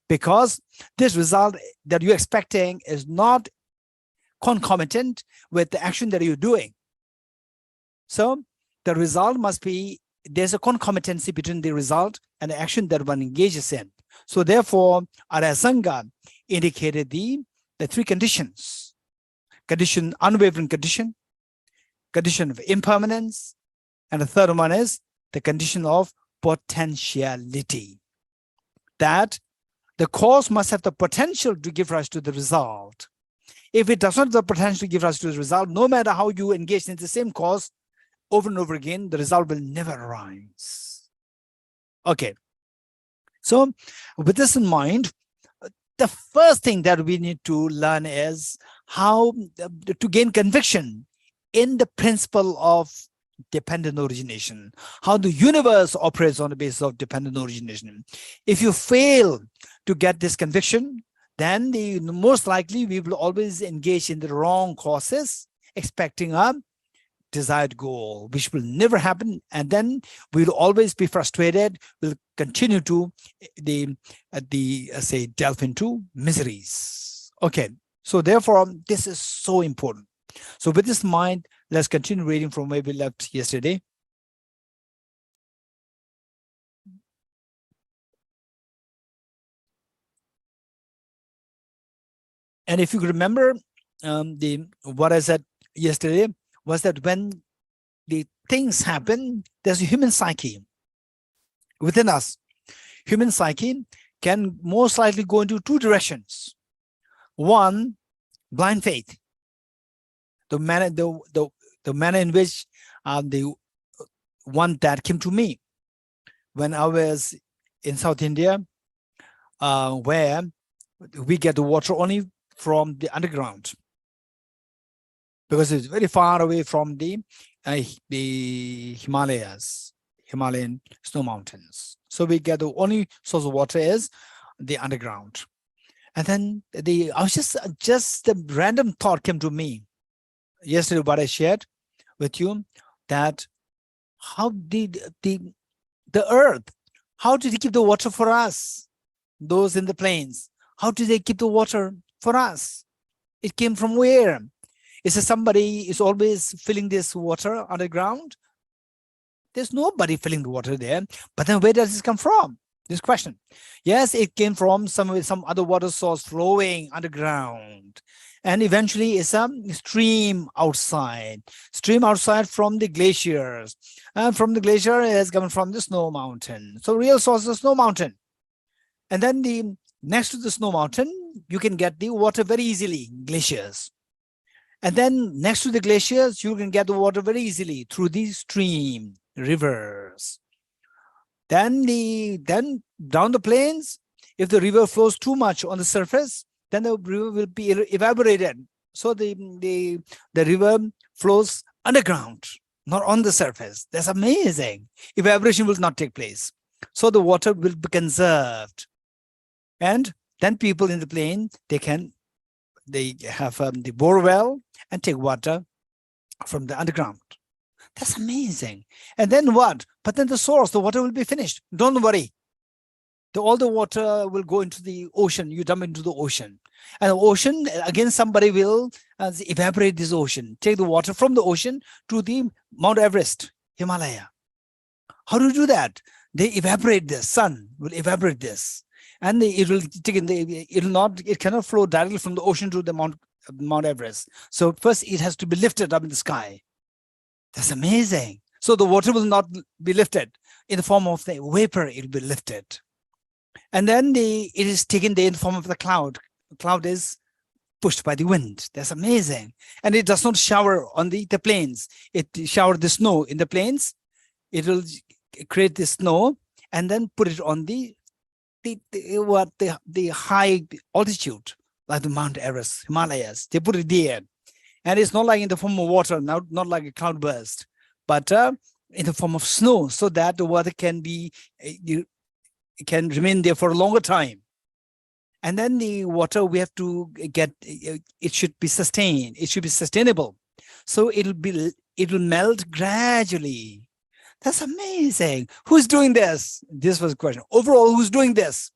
Because this result that you're expecting is not concomitant with the action that you're doing. So the result must be, there's a concomitancy between the result and the action that one engages in. So therefore, Arasanga indicated the three conditions. Condition, unwavering condition of impermanence, and the third one is the condition of potentiality. That the cause must have the potential to give rise to the result. If it does not have the potential to give rise to the result, no matter how you engage in the same cause over and over again, the result will never arise. Okay. So with this in mind, the first thing that we need to learn is how to gain conviction in the principle of dependent origination, how the universe operates on the basis of dependent origination. If you fail to get this conviction, then most likely we will always engage in the wrong causes, expecting a desired goal, which will never happen, and then we'll always be frustrated. We'll continue to say delve into miseries. Okay, so therefore this is so important. So with this in mind, let's continue reading from where we left yesterday. And if you could remember, what I said yesterday was that when the things happen, there's a human psyche within us. Human psyche can most likely go into two directions. One, blind faith. The manner in which the one that came to me when I was in South India, where we get the water only from the underground, because it's very far away from the Himalayan snow mountains. So we get the only source of water is the underground. And then I was just a random thought came to me yesterday, what I shared with you, that how did the earth, how did it keep the water for us? Those in the plains, how did they keep the water for us? It came from where? Is there somebody is always filling this water underground? There's nobody filling the water there. But then where does this come from? This question. Yes, it came from some other water source flowing underground. And eventually it's a stream outside from the glaciers. And from the glacier, it has come from the snow mountain. So real source is the snow mountain. And then next to the snow mountain, you can get the water very easily, glaciers. And then next to the glaciers, you can get the water very easily through the stream, rivers. Then down the plains, if the river flows too much on the surface, then the river will be evaporated. So the river flows underground, not on the surface. That's amazing. Evaporation will not take place. So the water will be conserved. And then people in the plain, they have the bore well and take water from the underground. That's amazing. And then what? But then the source, the water will be finished. Don't worry. All the water will go into the ocean. You dump into the ocean. And the ocean, again, somebody will evaporate this ocean. Take the water from the ocean to the Mount Everest, Himalaya. How do you do that? They evaporate this. Sun will evaporate this. And it cannot flow directly from the ocean to the Mount Everest. So first it has to be lifted up in the sky. That's amazing. So the water will not be lifted in the form of the vapor. It will be lifted. And then it is taken in the form of the cloud. The cloud is pushed by the wind. That's amazing. And it does not shower on the plains. It showers the snow in the plains. It will create the snow and then put it on the high altitude, like the Mount Everest, Himalayas. They put it there. And it's not like in the form of water, not like a cloudburst, but in the form of snow, so that the water can remain there for a longer time. And then the water we have to get, it should be sustained. It should be sustainable. So it will melt gradually. That's amazing. Who's doing this? This was a question. Overall, who's doing this?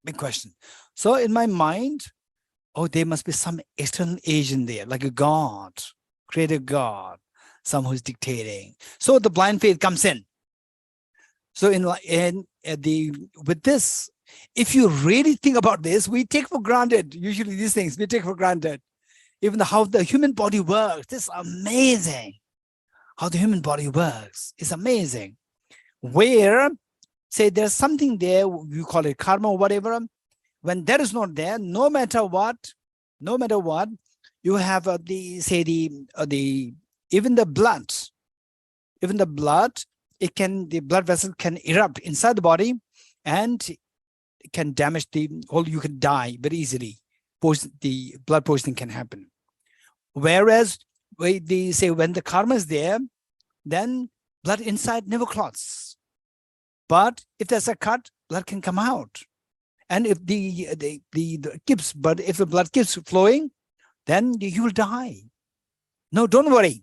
Big question. So in my mind, oh, there must be some external agent there, like a God, creative God, someone who's dictating. So the blind faith comes in. So with this, if you really think about this, we take for granted, usually these things we take for granted. Even how the human body works, this is amazing. How the human body works is amazing. Where, say there's something there, you call it karma or whatever, when that is not there, no matter what, you have even the blood, the blood vessel can erupt inside the body and it can damage you can die very easily. The blood poisoning can happen. Whereas they say when the karma is there, then blood inside never clots. But if there's a cut, blood can come out. And if if the blood keeps flowing, then you will die. No, don't worry.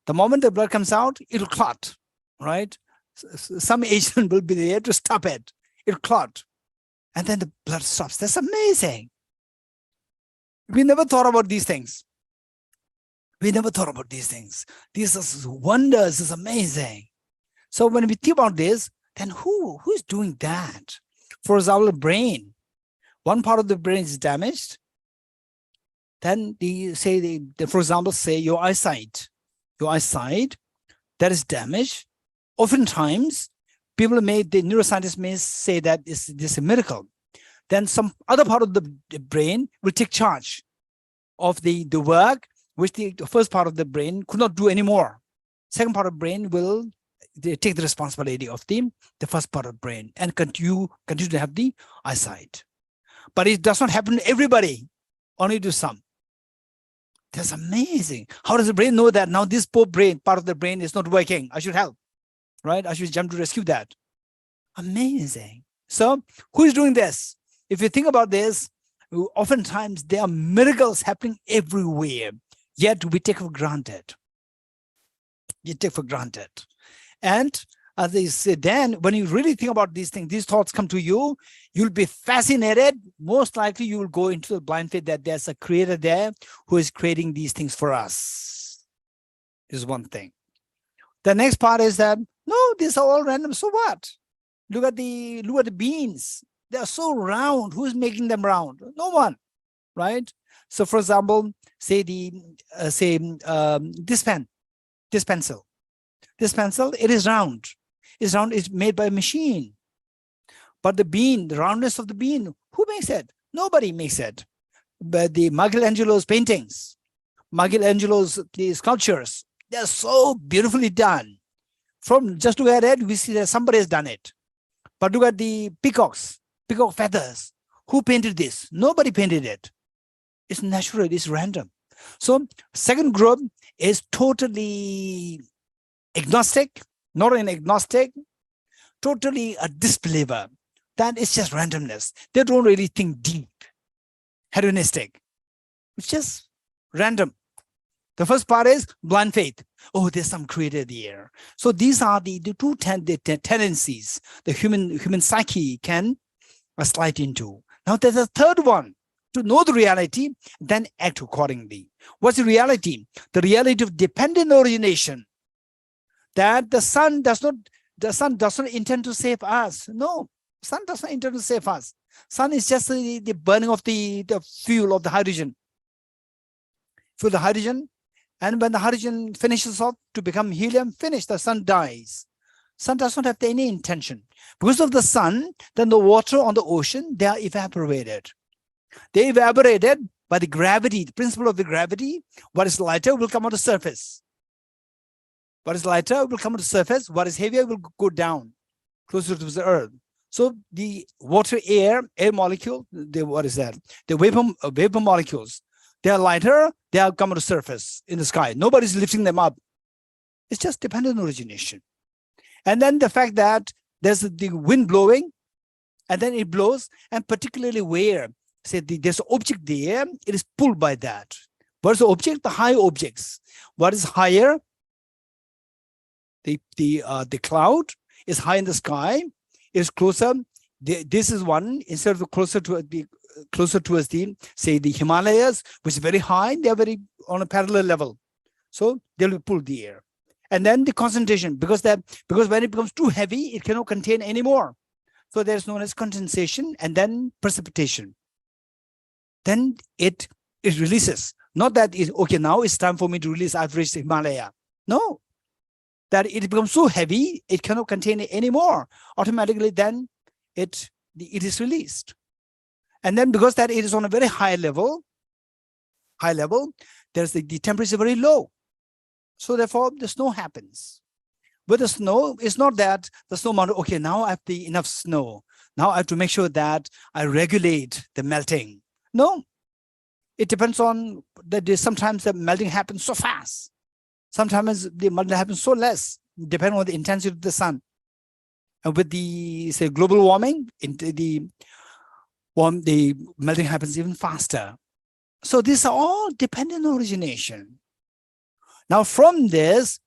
The moment the blood comes out, it'll clot, right? Some agent will be there to stop it. It'll clot. And then the blood stops. That's amazing. We never thought about these things. These are wonders. It's amazing. So when we think about this, then who's doing that? For example, the brain. One part of the brain is damaged. Then for example, say your eyesight. That is damaged. Oftentimes, the neuroscientists may say that this is a miracle. Then some other part of the brain will take charge of the work which the first part of the brain could not do anymore. Second part of the brain will take the responsibility of the first part of the brain and continue to have the eyesight. But it does not happen to everybody, only to some. That's amazing. How does the brain know that now this poor part of the brain is not working? I should help, right? I should jump to rescue that. Amazing. So who is doing this? If you think about this, oftentimes there are miracles happening everywhere, yet we take for granted. You take for granted. And as they say, then when you really think about these things, these thoughts come to you, you'll be fascinated. Most likely you will go into the blind faith that there's a creator there who is creating these things for us. Is one thing. The next part is that, no, these are all random. So what? Look at the beans. They are so round. Who's making them round? No one, right? So for example, say this pencil, it is round. It's round, it's made by a machine. But the bean, the roundness of the bean, who makes it? Nobody makes it. But the Michelangelo's paintings, Michelangelo's sculptures, they're so beautifully done. From just look at it, we see that somebody has done it. But look at the peacock feathers. Who painted this? Nobody painted it. It's natural, it's random. So second group is totally agnostic, not an agnostic, totally a disbeliever. That is just randomness. They don't really think deep, hedonistic. It's just random. The first part is blind faith. Oh, there's some creator there. So these are the two tendencies the human psyche can slide into. Now there's a third one. To know the reality, then act accordingly. What's the reality? The reality of dependent origination. That the sun does not intend to save us. No, sun does not intend to save us. Sun is just the burning of the fuel of the hydrogen. For the hydrogen, and when the hydrogen finishes off to become helium, the sun dies. Sun does not have any intention. Because of the sun, then the water on the ocean, they are evaporated. They evaporated by the gravity, the principle of the gravity. What is lighter will come on the surface. What is lighter will come on the surface. What is heavier will go down, closer to the earth. So the water, air molecule, what is that? The vapor molecules, they are lighter, they are come on the surface in the sky. Nobody's lifting them up. It's just dependent origination. And then the fact that there's the wind blowing, and then it blows, and particularly where, say, there's an object there, it is pulled by that. What is the object? The high objects. What is higher? The cloud is high in the sky, is closer. This is one, instead of closer towards the, say, the Himalayas, which is very high, they are very on a parallel level. So they'll be pulled the air. And then the concentration, because when it becomes too heavy, it cannot contain anymore. So there's known as condensation and then precipitation. Then it releases. Not that okay, now it's time for me to release, I've reached the Himalaya. No, that it becomes so heavy, it cannot contain it anymore. Automatically, then it is released. And then because that it is on a very high level, there's the temperature is very low. So therefore, the snow happens. With the snow, it's not that the snow mountain, okay, now I have enough snow. Now I have to make sure that I regulate the melting. No, it depends on that. Sometimes the melting happens so fast. Sometimes the melting happens so less, depending on the intensity of the sun. And with the, say, global warming, the melting happens even faster. So these are all dependent origination. Now from this,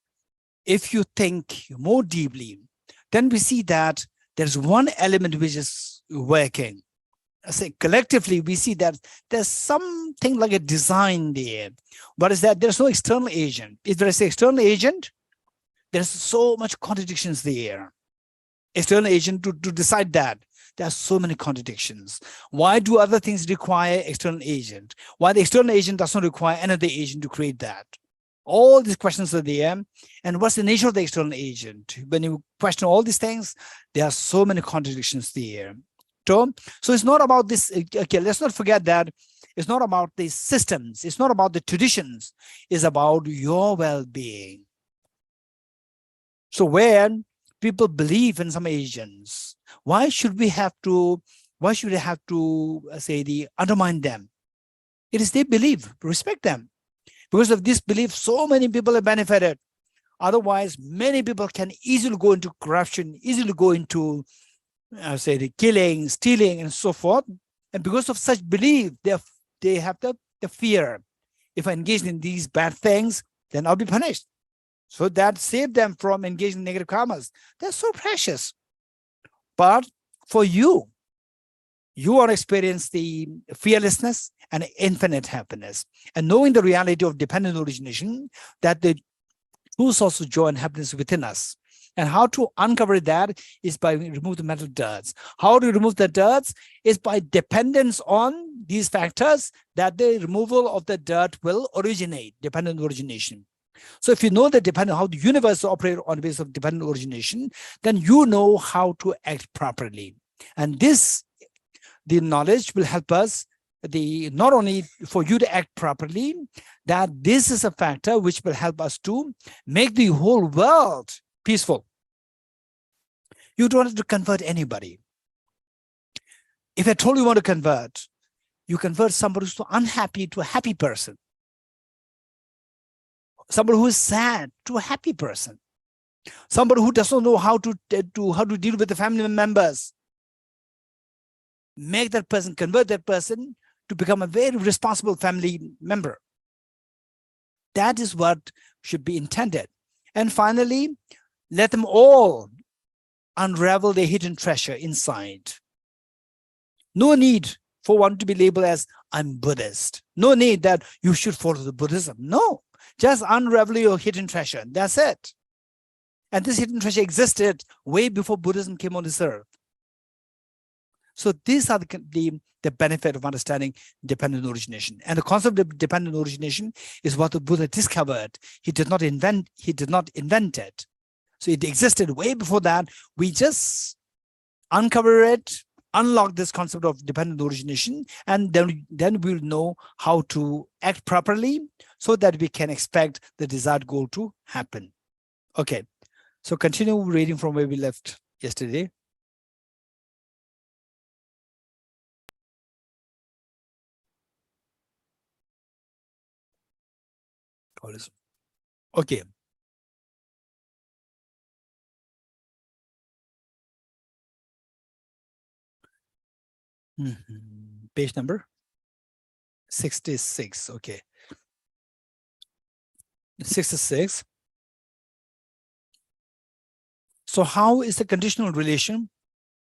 if you think more deeply, then we see that there's one element which is working. I say collectively, we see that there's something like a design there. What is that? There's no external agent. If there is an external agent, there's so much contradictions there. External agent to decide that. There are so many contradictions. Why do other things require external agent? Why the external agent does not require another agent to create that? All these questions are there. And what's the nature of the external agent? When you question all these things, there are so many contradictions there. So it's not about this. Okay, let's not forget that it's not about the systems. It's not about the traditions. It's about your well-being. So when people believe in some agents, why should we have to say undermine them? It is their belief. Respect them. Because of this belief, so many people have benefited. Otherwise, many people can easily go into corruption, easily go into, say, the killing, stealing, and so forth. And because of such belief, they have the fear. If I engage in these bad things, then I'll be punished. So that saved them from engaging in negative karmas. They're so precious. But for you, you want to experience the fearlessness and infinite happiness. And knowing the reality of dependent origination, that the true source of joy and happiness within us. And how to uncover that is by remove the mental dirts. How to remove the dirts is by dependence on these factors that the removal of the dirt will originate, dependent origination. So if you know the how the universe operates on the basis of dependent origination, then you know how to act properly. And this, the knowledge will help us, not only for you to act properly, that this is a factor which will help us to make the whole world peaceful. You don't have to convert anybody. If at all you want to convert, you convert somebody who's unhappy to a happy person. Somebody who is sad to a happy person. Somebody who doesn't know how to deal with the family members. Make that person, convert that person to become a very responsible family member. That is what should be intended. And finally, let them all unravel their hidden treasure inside. No need for one to be labeled as I'm Buddhist. No need that you should follow the Buddhism. No, just unravel your hidden treasure. That's it. And this hidden treasure existed way before Buddhism came on this earth. So these are the benefit of understanding dependent origination. And the concept of dependent origination is what the Buddha discovered. He did not invent it. So it existed way before that. We just uncover it, unlock this concept of dependent origination, and then we'll know how to act properly so that we can expect the desired goal to happen. Okay, so continue reading from where we left yesterday. Okay. Page number 66. Okay. 66. So how is the conditional relation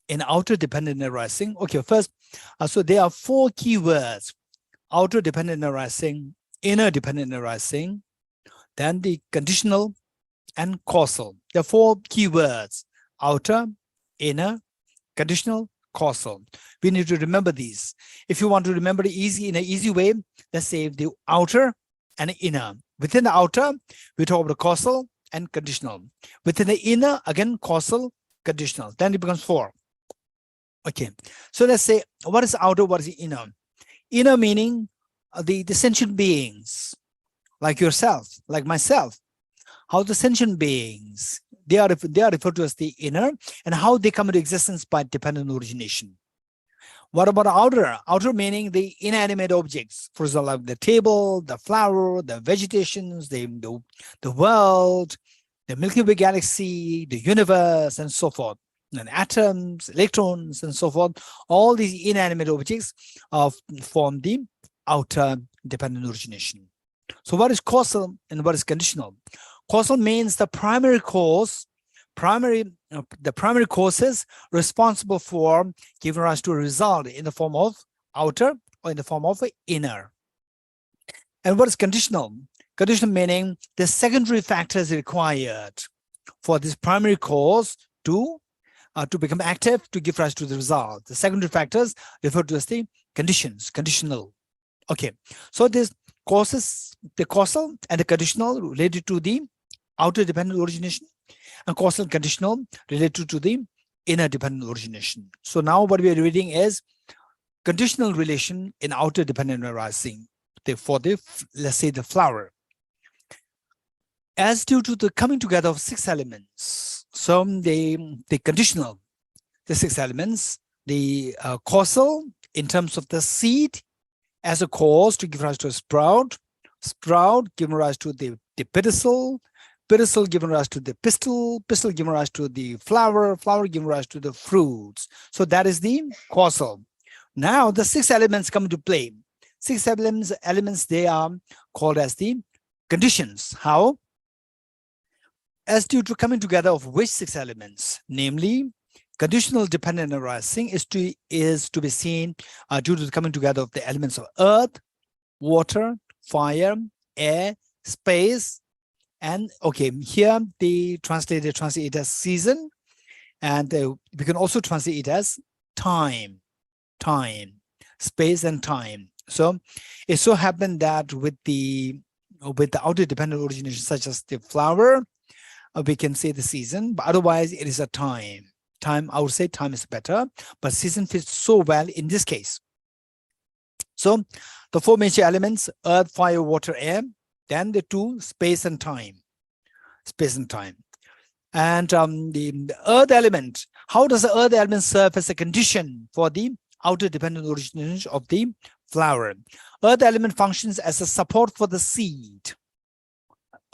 in outer dependent arising? Okay, first, so there are 4 key words: outer dependent arising, inner dependent arising, then the conditional and causal. There are 4 key words: outer, inner, conditional, causal. We need to remember these. If you want to remember it in an easy way, let's say the outer and inner. Within the outer, we talk about causal and conditional. Within the inner, again, causal, conditional. Then it becomes 4. Okay, so let's say, what is outer, what is the inner? Inner meaning the sentient beings, like yourself, like myself. How the sentient beings, they are referred to as the inner, and how they come into existence by dependent origination. What about outer? Outer meaning the inanimate objects, for example, like the table, the flower, the vegetations, the world, the Milky Way galaxy, the universe, and so forth. And atoms, electrons, and so forth. All these inanimate objects form the outer dependent origination. So what is causal and what is conditional? Causal means the primary cause, the primary causes responsible for giving rise to a result in the form of outer or in the form of inner. And what is conditional? Conditional meaning the secondary factors required for this primary cause to become active, to give rise to the result. The secondary factors referred to as the conditions, conditional. Okay, so this causes, the causal and the conditional related to the outer dependent origination, and causal and conditional related to the inner dependent origination. So now what we are reading is conditional relation in outer dependent arising for the, let's say, the flower. As due to the coming together of 6 elements, so the conditional, the 6 elements, the causal in terms of the seed as a cause to give rise to a sprout, sprout giving rise to the pedicel, pedicel giving rise to the pistil, pistil giving rise to the flower, flower giving rise to the fruits. So that is the causal. Now the 6 elements come into play. 6 elements, they are called as the conditions. How? as due to coming together of which 6 elements, namely conditional dependent arising is to be seen due to the coming together of the elements of earth, water, fire, air, space, and okay, here the translate it as season, and we can also translate it as time, space and time. So it so happened that with the outer dependent origination, such as the flower, we can say the season, but otherwise it is a time. I would say time is better, but season fits so well in this case. So the 4 major elements, earth, fire, water, air, then the 2, space and time. And the earth element, how does the earth element serve as a condition for the outer dependent origination of the flower? Earth element functions as a support for the seed.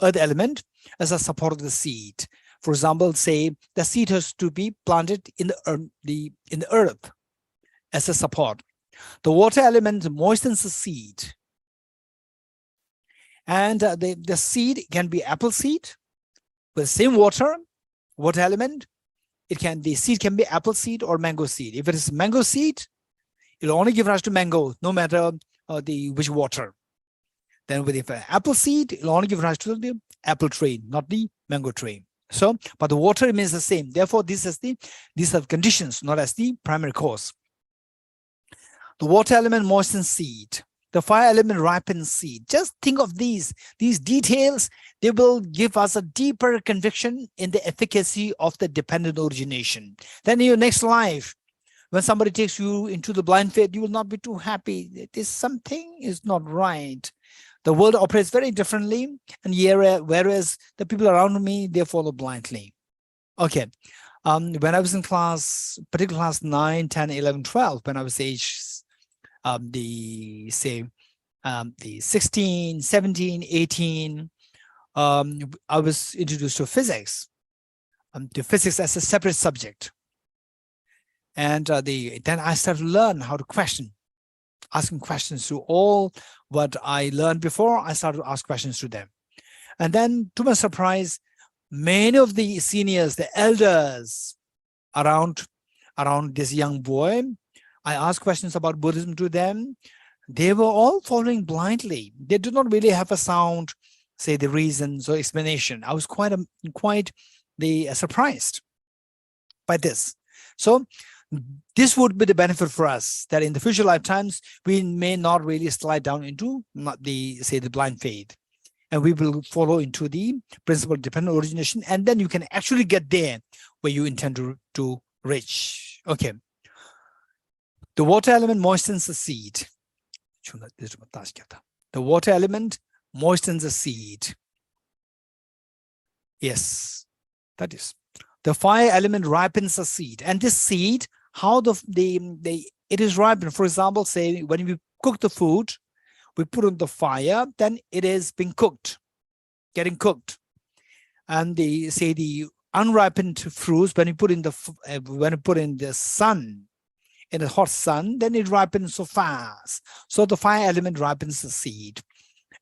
Earth element as a support of the seed. For example, say the seed has to be planted in the earth as a support. The water element moistens the seed. And the seed can be apple seed with the same water element. The seed can be apple seed or mango seed. If it is mango seed, it'll only give rise to mango, no matter which water. Then with the apple seed, it'll only give rise to the apple tree, not the mango tree. So, but the water remains the same. Therefore, these are conditions, not as the primary cause. The water element moistens seed. The fire element ripens seed. Just think of these details. They will give us a deeper conviction in the efficacy of the dependent origination. Then in your next life, when somebody takes you into the blind faith, you will not be too happy. Something is not right. The world operates very differently, and whereas the people around me, they follow blindly. Okay. When I was in particular class 9, 10, 11, 12, when I was age the 16, 17, 18, I was introduced to physics as a separate subject. And then I started to learn how to question, asking questions to all what I learned before. I started to ask questions to them. And then, to my surprise, many of the seniors, the elders around this young boy, I asked questions about Buddhism to them. They were all following blindly. They did not really have a sound, say, the reasons or explanation. I was quite surprised by this. So this would be the benefit for us, that in the future lifetimes, we may not really slide down into the blind faith. And we will follow into the principle of dependent origination. And then you can actually get there where you intend to reach. Okay. The water element moistens the seed. The water element moistens the seed. Yes, that is. The fire element ripens the seed. And this seed, how it is ripened. For example, say when we cook the food, we put on the fire, then it is being cooked, getting cooked. And the unripened fruits, when you put in the sun, in the hot sun, then it ripens so fast. So the fire element ripens the seed.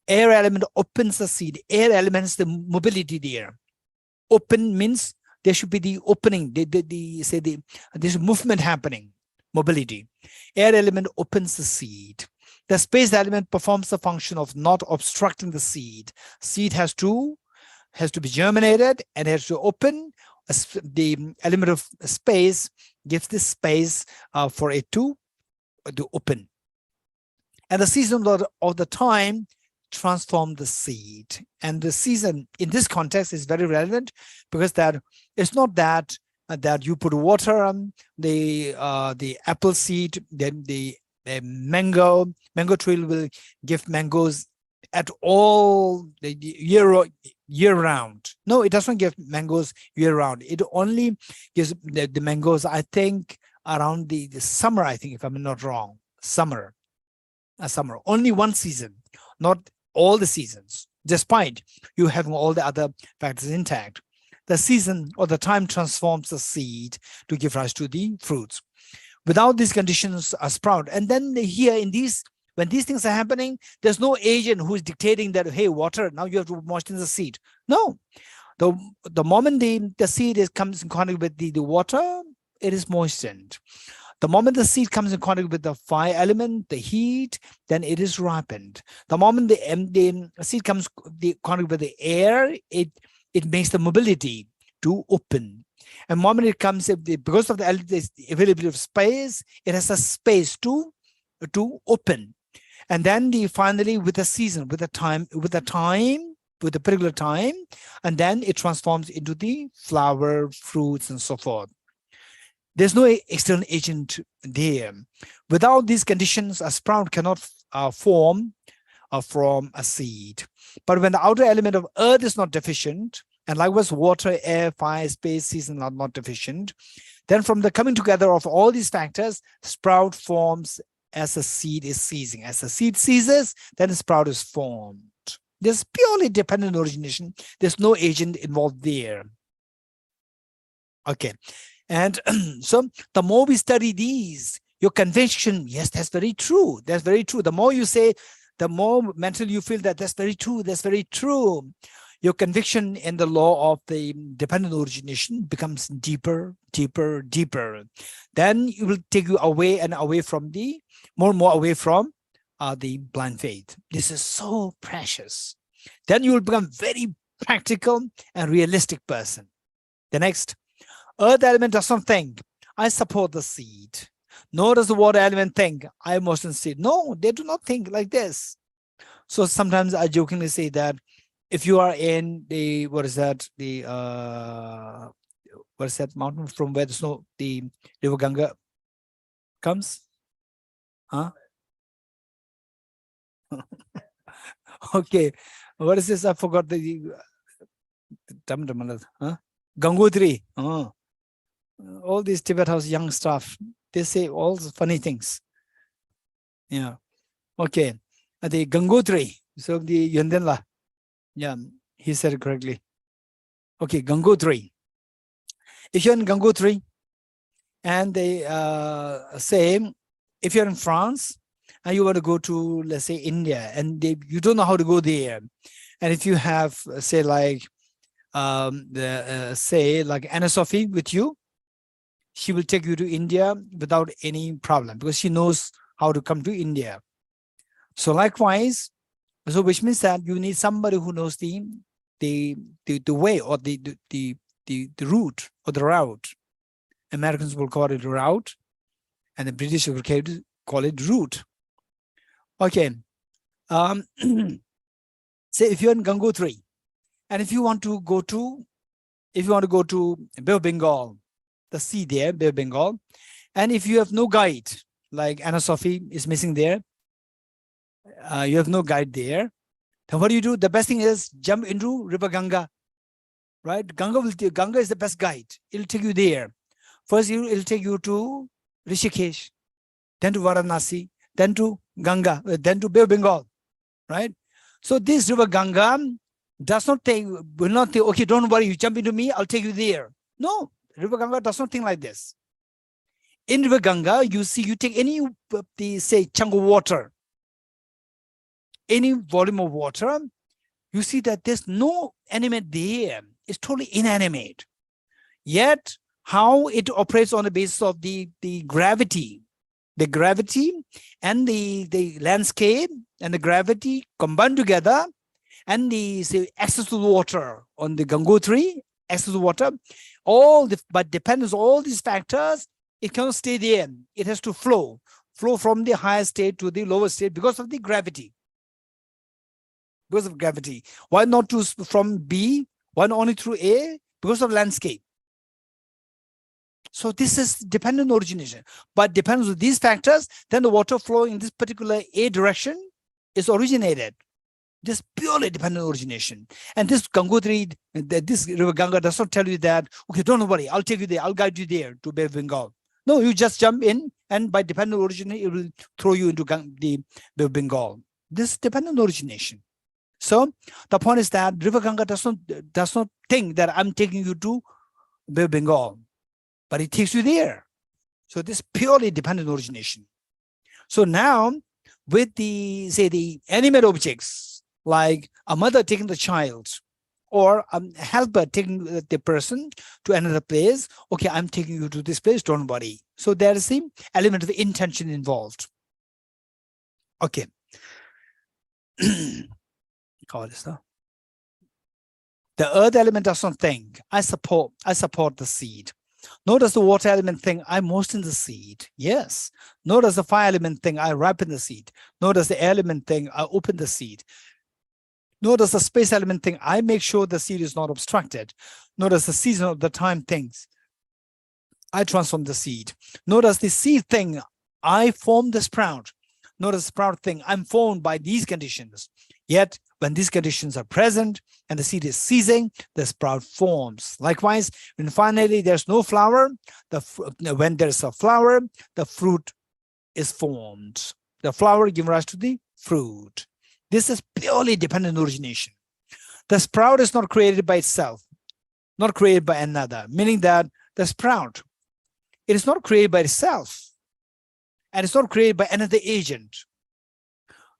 Air element opens the seed. Air element is the mobility there. Open means there should be the opening. There's movement happening, mobility. Air element opens the seed. The space element performs the function of not obstructing the seed. Seed has to be germinated and has to open. The element of space gives this space for it to open. And the season of the time transform the seed. And the season in this context is very relevant, because that it's not that you put water on the apple seed, then the mango tree will give mangoes at all the year round. No, it doesn't give mangoes year round. It only gives the mangoes, I think, around the summer, I think, if I'm not wrong. Summer. Only one season, not all the seasons, despite you having all the other factors intact. The season or the time transforms the seed to give rise to the fruits. Without these conditions are sprout. And then here when these things are happening, there's no agent who is dictating that, hey, water, now you have to moisten the seed. No, The moment the seed comes in contact with the water, it is moistened. The moment the seed comes in contact with the fire element, the heat, then it is ripened. The moment the seed comes in contact with the air, it makes the mobility to open. And the moment it comes, because of the availability of space, it has a space to open. And then finally, with the season, with the particular time, and then it transforms into the flower, fruits, and so forth. There's no external agent there. Without these conditions, a sprout cannot form from a seed. But when the outer element of earth is not deficient, and likewise water, air, fire, space, season are not deficient, then from the coming together of all these factors, sprout forms as a seed is ceasing. As the seed ceases, then the sprout is formed. There's purely dependent origination. There's no agent involved there. Okay. And so the more we study these, your conviction, yes, that's very true. That's very true. The more you say, the more mentally you feel that that's very true. That's very true. Your conviction in the law of the dependent origination becomes deeper, deeper, deeper. Then it will take you away and away from more and more away from the blind faith. This is so precious. Then you will become very practical and realistic person. The next, earth element does not think, I support the seed. Nor does the water element think, I moisten seed. No, they do not think like this. So sometimes I jokingly say that if you are in the, what is that mountain from where the river Ganga comes? Huh? Okay, what is this? I forgot the huh? Gangotri. All these Tibet House young stuff, they say all funny things. Yeah. Okay. The Gangotri. So the Yandenla. Yeah, he said it correctly. Okay, Gangotri. If you're in Gangotri, and they say, if you're in France and you want to go to, let's say, India, and you don't know how to go there, and if you have, say, like Anna Sophie with you, she will take you to India without any problem because she knows how to come to India. So likewise, so which means that you need somebody who knows the way or the route or the route. Americans will call it route, and the British will call it route. Okay. Say if you're in Gangotri, and if you want to go to Bay of Bengal, the sea there, Bay of Bengal, and if you have no guide, like Anna Sophie is missing there, you have no guide there, then what do you do? The best thing is jump into River Ganga, right? Ganga is the best guide. It'll take you there. First, it'll take you to Rishikesh, then to Varanasi, then to Ganga, then to Bay of Bengal, right? So this River Ganga will not think, okay, don't worry, you jump into me, I'll take you there. No, River Ganga does not think like this. In River Ganga, you take any, say, chunk of water, any volume of water, you see that there's no animate there. It's totally inanimate. Yet, how it operates on the basis of the gravity. The gravity and the landscape and the gravity combine together, and the access to the water on the Gangotri, access to water, but depends on all these factors, it cannot stay there. It has to flow from the higher state to the lower state because of the gravity. Because of gravity. Why not from B? Why not only through A? Because of landscape. So this is dependent origination, but depends on these factors, then the water flow in this particular A direction is originated. This purely dependent origination. And this Gangotri, this River Ganga does not tell you that, okay, don't worry, I'll take you there, I'll guide you there to Bay of Bengal. No, you just jump in, and by dependent origination, it will throw you into the Bay of Bengal. This dependent origination. So the point is that River Ganga does not think that I'm taking you to Bay of Bengal, but it takes you there. So this purely dependent origination. So now with the animate objects, like a mother taking the child, or helper taking the person to another place. Okay, I'm taking you to this place, don't worry. So there is the element of intention involved. Okay. Call this now. The earth element does not think. I support the seed. Nor does the water element think, I moisten the seed. Yes. Nor does the fire element think, I ripen the seed. Nor does the air element think, I open the seed. Nor does the space element think, I make sure the seed is not obstructed. Nor does the season of the time thinks, I transform the seed. Nor does the seed think, I form the sprout. Nor does the sprout think, I'm formed by these conditions. Yet, when these conditions are present and the seed is ceasing, the sprout forms. Likewise, when finally there's no flower, when there's a flower, the fruit is formed. The flower gives rise to the fruit. This is purely dependent origination. The sprout is not created by itself, not created by another, meaning that the sprout, it is not created by itself, and it's not created by another agent.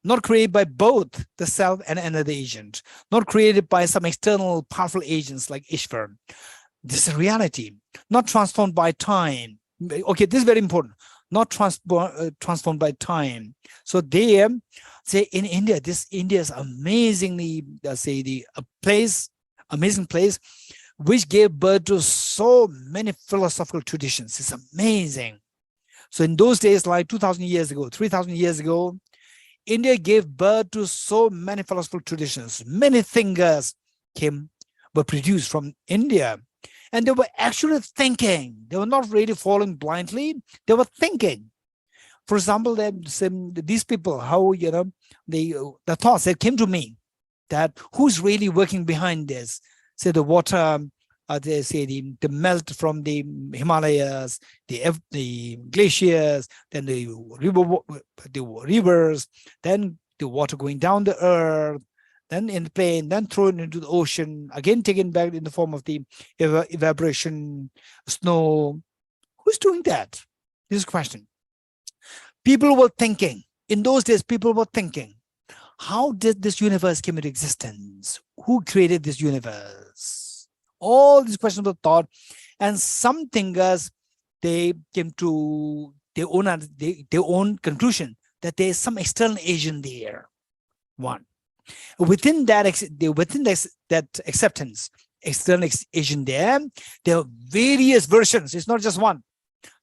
Not created by both the self and another agent, not created by some external powerful agents like Ishvara. This is reality, not transformed by time. Okay, this is very important. Not transformed by time. So they say in India, India is amazingly, amazing place, which gave birth to so many philosophical traditions. It's amazing. So in those days, like 2,000 years ago, 3,000 years ago, India gave birth to so many philosophical traditions. Many thinkers were produced from India. And they were actually thinking. They were not really following blindly. They were thinking. For example, these people, how, the thoughts that came to me, that who's really working behind this? Say the water, they say the melt from the Himalayas, the glaciers, then the rivers, then the water going down the earth, then in the plane, then thrown into the ocean, again taken back in the form of the evaporation, snow. Who's doing that? This is a question. People were thinking. In those days, people were thinking, how did this universe come into existence? Who created this universe? All these questions were thought, and some thinkers, they came to their own conclusion that there is some external agent there. One, within that acceptance, external agent there are various versions. It's not just one.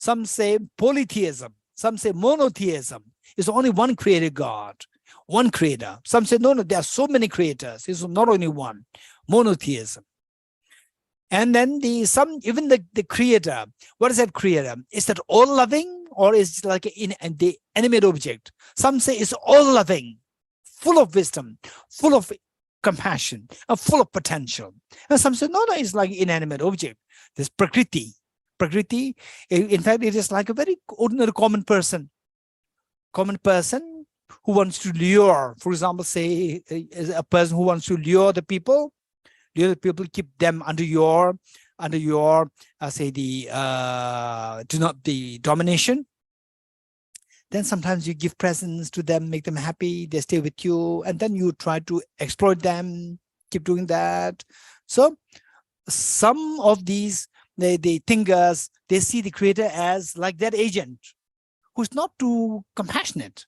Some say polytheism. Some say monotheism. It's only one created God, one creator. Some say no, there are so many creators. It's not only one. Monotheism. And then even the creator, what is that creator? Is that all loving, or is it like the animate object? Some say it's all loving, full of wisdom, full of compassion, and full of potential. And some say, no, it's like inanimate object. This prakriti. Prakriti, in fact, it is like a very ordinary common person who wants to lure, for example, say a person who wants to lure the people, keep them under your the domination. Then sometimes you give presents to them, make them happy, they stay with you, and then you try to exploit them, keep doing that. So some of these, the thinkers, they see the creator as like that agent who's not too compassionate,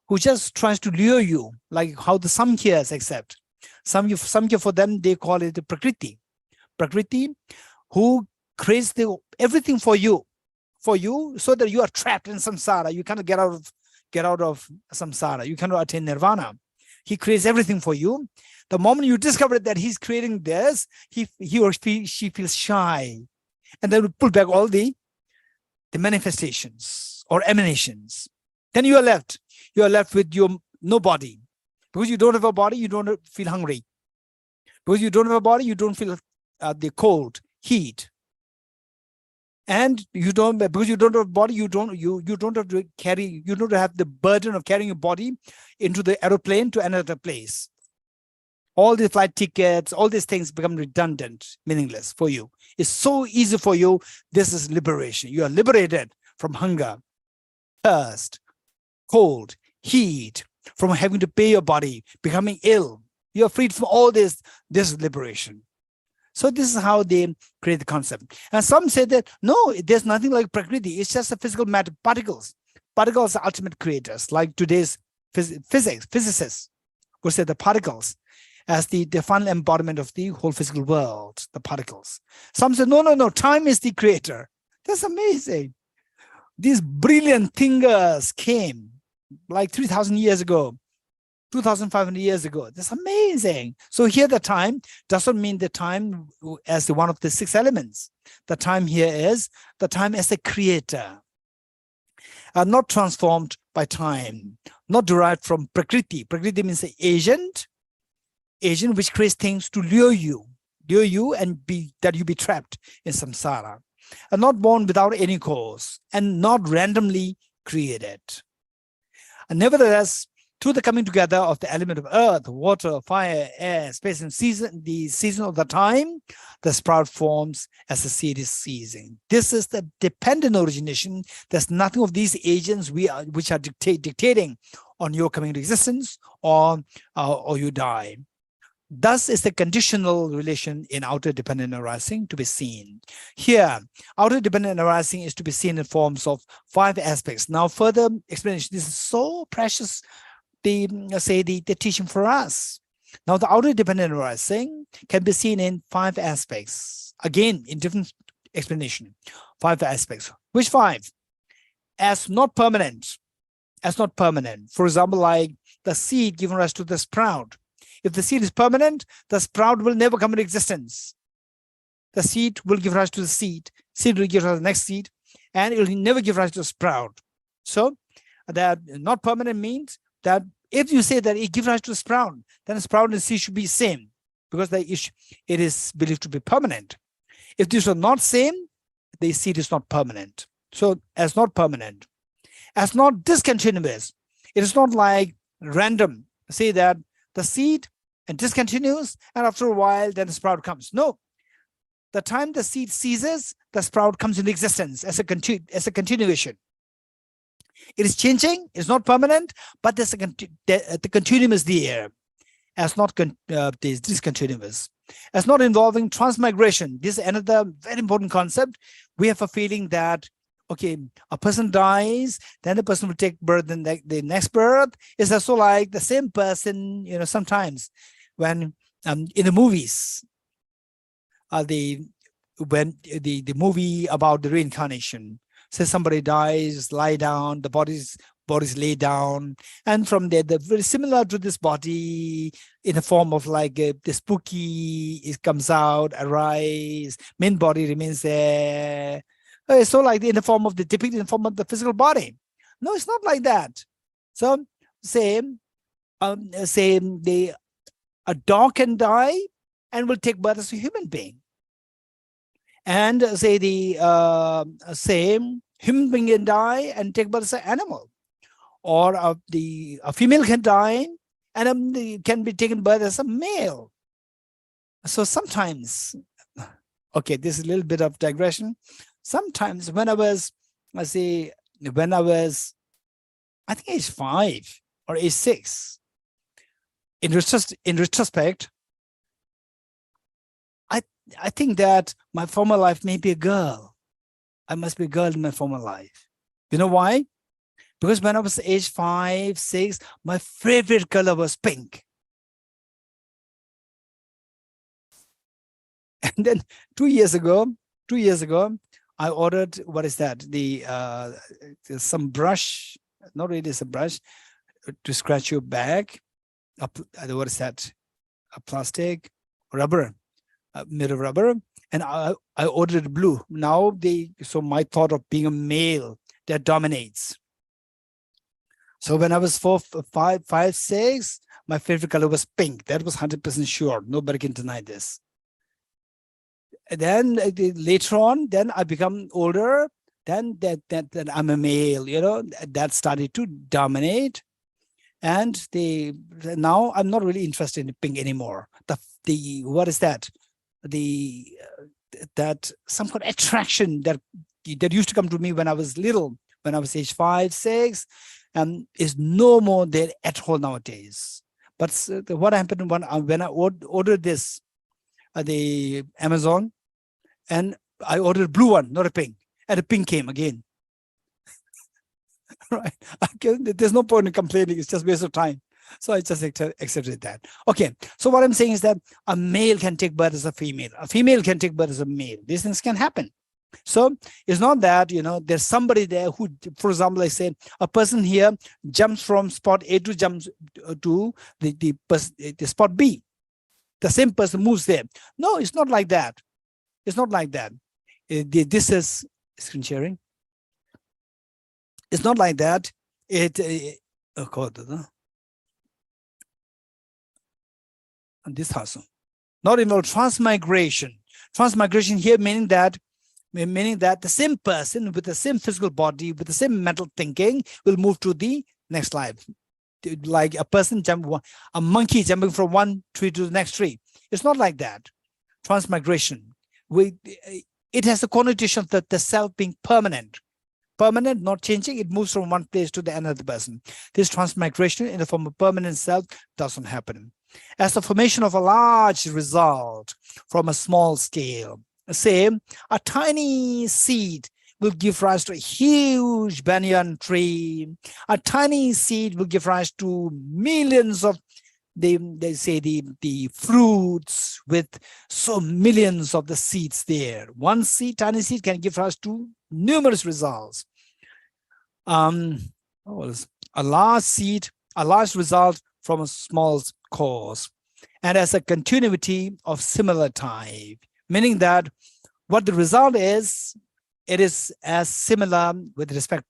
who just tries to lure you, like how the Samkhyas accept. Samkhya, for them, they call it the Prakriti. Prakriti, who creates everything for you, so that you are trapped in samsara. You cannot get out of samsara. You cannot attain nirvana. He creates everything for you. The moment you discover that he's creating this, he or she feels shy, and then we pull back all the manifestations or emanations. Then you are left with your no body. Because you don't have a body, you don't feel hungry. Because you don't have a body, you don't feel the cold, heat. And because you don't have a body, you don't have to carry, you don't have the burden of carrying your body into the aeroplane to another place. All the flight tickets, all these things become redundant, meaningless for you. It's so easy for you. This is liberation. You are liberated from hunger, thirst, cold, heat, from having to pay your body, becoming ill, You're freed from all this liberation. So this is how they create the concept. And some say that, no, there's nothing like Prakriti. It's just a physical matter, particles. Particles are ultimate creators, like today's physicists would say the particles as the final embodiment of the whole physical world, the particles. Some say, no, time is the creator. That's amazing. These brilliant thinkers came like 3,000 years ago, 2,500 years ago. That's amazing. So here the time doesn't mean the time as one of the 6 elements. The time here is the time as a creator. Not transformed by time, not derived from Prakriti. Prakriti means the agent which creates things to lure you and that you be trapped in samsara. And not born without any cause and not randomly created. And nevertheless, through the coming together of the element of earth, water, fire, air, space, and season, the season of the time, the sprout forms as the seed is seizing. This is the dependent origination. There's nothing of these agents which are dictating on your coming to existence or you die. Thus is the conditional relation in outer dependent arising to be seen. Here, outer dependent arising is to be seen in forms of 5 aspects. Now, further explanation. This is so precious, the teaching for us. Now, the outer dependent arising can be seen in 5 aspects. Again, in different explanation. 5 aspects. Which 5? As not permanent. As not permanent. For example, like the seed giving rise to the sprout. If the seed is permanent, the sprout will never come into existence. The seed will give rise to the seed will give rise to the next seed, and it will never give rise to a sprout. So that not permanent means that if you say that it gives rise to a sprout, then the sprout and the seed should be same, because it is believed to be permanent. If these are not same, the seed is not permanent. So as not permanent, as not discontinuous, it is not like random. Say that the seed and discontinues, and after a while, then the sprout comes. No, the time the seed ceases, the sprout comes into existence as a continuation. It is changing, it's not permanent, but the continuum is there, as not discontinuous. As not involving transmigration. This is another very important concept. We have a feeling that, okay, a person dies, then the person will take birth, and the next birth is also like the same person, sometimes when in the movies, the movie about the reincarnation, say somebody dies, lie down, the body's lay down, and from there, they're very similar to this body in the form of like the spooky, it comes out, arise, main body remains there. So like in the form of depicted in the form of the physical body. No, it's not like that. So a dog can die and will take birth as a human being. And say the same human being can die and take birth as an animal. Or a female can die and can be taken birth as a male. So sometimes, okay, this is a little bit of digression. Sometimes when I was, I think age 5 or age 6, in retrospect, I think that my former life may be a girl. I must be a girl in my former life. You know why? Because when I was age 5, 6, my favorite color was pink. And then 2 years ago, I ordered, what is that? Some brush, not really a brush, to scratch your back. What is that? A plastic, rubber, made of rubber. And I ordered blue. Now so my thought of being a male, that dominates. So when I was 4, 5, 6, my favorite color was pink. That was 100% sure. Nobody can deny this. And then later on, then I become older, then that I'm a male, that started to dominate. And now I'm not really interested in pink anymore. What is that? That some kind of attraction that used to come to me when I was little, when I was age 5, 6, is no more there at all nowadays. But what happened when I ordered this at the Amazon, and I ordered blue one, not a pink, and the pink came again. Right? There's no point in complaining. It's just waste of time. So I just accepted that. Okay. So what I'm saying is that a male can take birth as a female. A female can take birth as a male. These things can happen. So it's not that, there's somebody there who, for example, I say a person here jumps from spot A to jumps to the spot B. The same person moves there. No, it's not like that. It's not like that. This is screen sharing. It's not like that. This also not involve transmigration. Transmigration here meaning that the same person with the same physical body, with the same mental thinking will move to the next life. Like a monkey jumping from one tree to the next tree. It's not like that. Transmigration. It has the connotation that the self being permanent. Permanent, not changing. It moves from one place to the another person. This transmigration in the form of permanent self doesn't happen. As the formation of a large result from a small scale. Say, a tiny seed will give rise to a huge banyan tree. A tiny seed will give rise to millions of the fruits with so millions of the seeds there. One seed, tiny seed, can give rise to numerous results. A large seed, a large result from a small cause, and as a continuity of similar type, meaning that what the result is, it is as similar with respect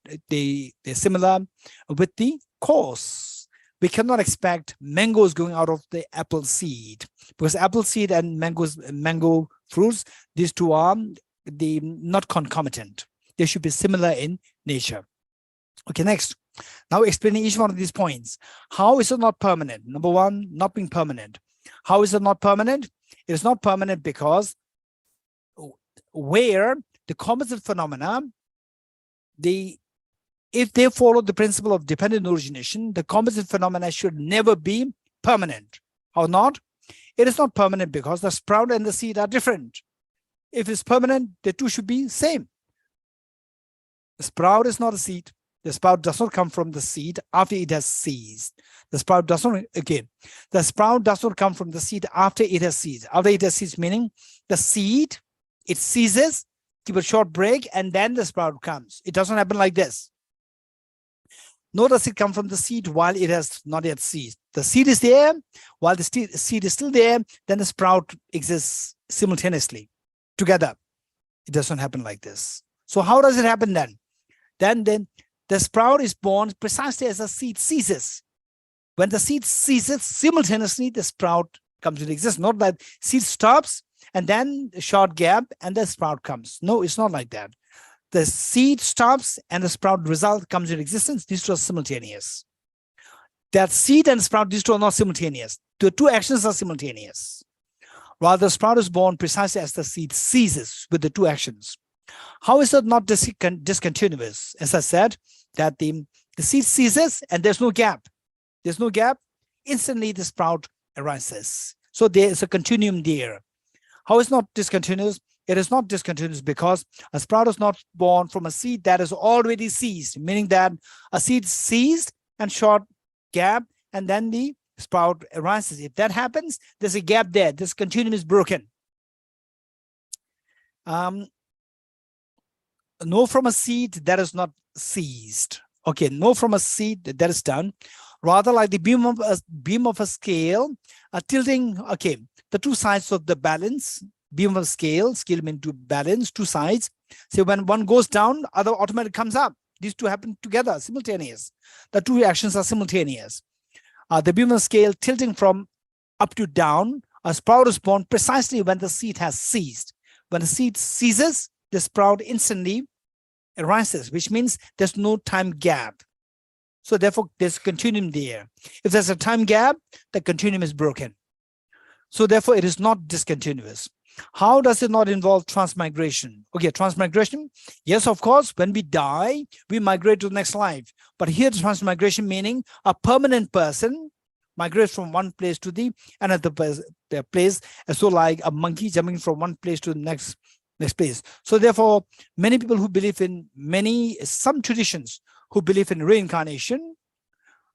similar with the cause. We cannot expect mangoes going out of the apple seed, because apple seed and mango fruits, these two are not concomitant. They should be similar in nature. Okay, next. Now explaining each one of these points. How is it not permanent? Number one, not being permanent. How is it not permanent? It is not permanent because where the composite phenomena, if they follow the principle of dependent origination, the composite phenomena should never be permanent. How not? It is not permanent because the sprout and the seed are different. If it's permanent, the two should be same. The sprout is not a seed. The sprout does not come from the seed after it has ceased. The sprout does not, again, the sprout does not come from the seed after it has ceased. After it has ceased, meaning the seed, it ceases, give a short break, and then the sprout comes. It doesn't happen like this. Nor does it come from the seed while it has not yet ceased. The seed is there, while the seed is still there, then the sprout exists simultaneously, together. It doesn't happen like this. So how does it happen then? Then the sprout is born precisely as the seed ceases. When the seed ceases, simultaneously the sprout comes into existence. Not that seed stops and then a short gap and the sprout comes. No, it's not like that. The seed stops and the sprout result comes into existence. These two are simultaneous. That seed and sprout, these two are not simultaneous. The two actions are simultaneous. Rather, the sprout is born precisely as the seed ceases with the two actions. How is it not discontinuous? As I said, that the seed ceases and there's no gap. There's no gap. Instantly, the sprout arises. So there is a continuum there. How is it not discontinuous? It is not discontinuous because a sprout is not born from a seed that is already ceased, meaning that a seed ceased and short gap, and then the sprout arises. If that happens, there's a gap there. This continuum is broken. No from a seed that is not ceased. Okay, no from a seed that is done. Rather, like the beam of a scale, tilting. Okay, the two sides of the balance. Beam of a scale means to balance two sides. So when one goes down, other automatically comes up. These two happen together, simultaneous. The two actions are simultaneous. The beam of a scale tilting from up to down. A sprout is born precisely when the seed has ceased. When the seed ceases, the sprout instantly arises, which means there's no time gap. So therefore, there's a continuum there. If there's a time gap, the continuum is broken. So therefore, it is not discontinuous. How does it not involve transmigration? Okay, transmigration. Yes, of course, when we die, we migrate to the next life. But here, transmigration meaning a permanent person migrates from one place to the another place, so like a monkey jumping from one place to the next place. So therefore, many people who believe in some traditions who believe in reincarnation,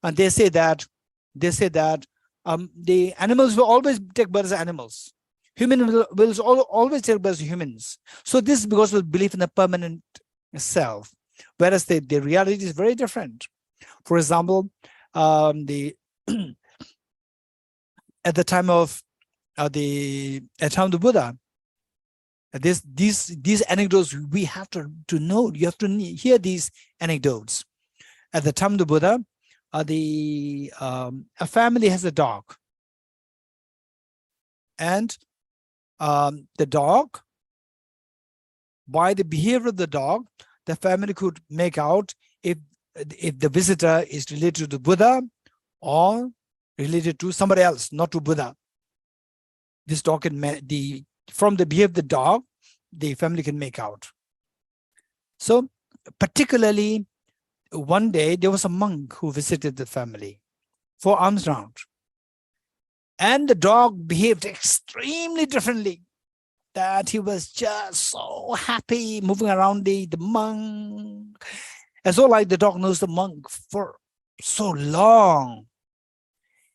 and they say that the animals will always take birth as animals. Humans will always take birth as humans. So this is because of belief in the permanent self, whereas the reality is very different. For example, at the time of the Buddha, these anecdotes we have to know. You have to hear these anecdotes. At the time of the Buddha, a family has a dog, and the dog, by the behavior of the dog, the family could make out if the visitor is related to the Buddha or related to somebody else, not to Buddha. This dog can from the behavior of the dog, the family can make out. So particularly, one day there was a monk who visited the family for alms round, and the dog behaved extremely differently, that he was just so happy moving around the monk, and so like the dog knows the monk for so long.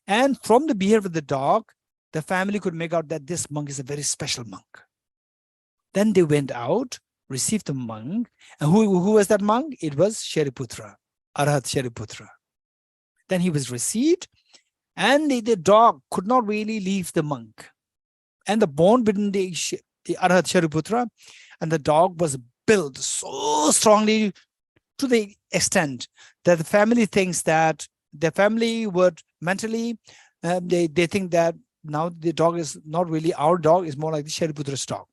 And from the behavior of the dog, the family could make out that this monk is a very special monk. Then they went out, received the monk, and who was that monk? It was Shariputra, Arhat Shariputra. Then he was received, and the dog could not really leave the monk. And the bond between the Arhat Shariputra and the dog was built so strongly to the extent that the family thinks that the family would mentally, they think that now the dog is not really our dog, is more like the Shariputra's dog.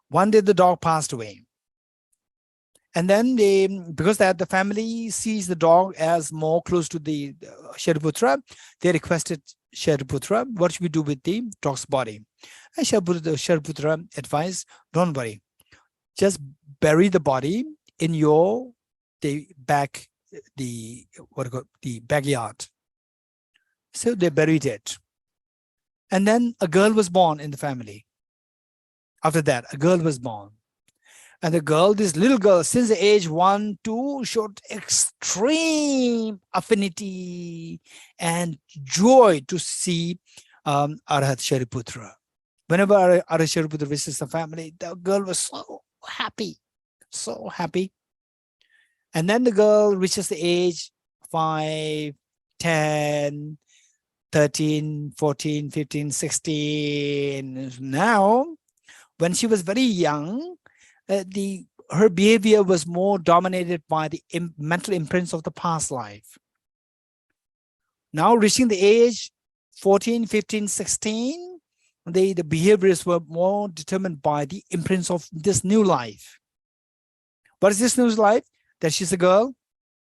One day the dog passed away. And then because that the family sees the dog as more close to the Shariputra, they requested Shariputra, what should we do with the dog's body? And Shariputra advised, don't worry, just bury the body in the backyard. So they buried it. And then a girl was born in the family. After that, a girl was born. And the girl, this little girl, since the age 1, 2, showed extreme affinity and joy to see Arhat Shariputra. Whenever Arhat Shariputra visits the family, the girl was so happy, so happy. And then the girl reaches the age 5, 10, 13, 14, 15, 16. Now, when she was very young, her behavior was more dominated by the mental imprints of the past life. Now reaching the age 14, 15, 16, the behaviors were more determined by the imprints of this new life. What is this new life? That she's a girl,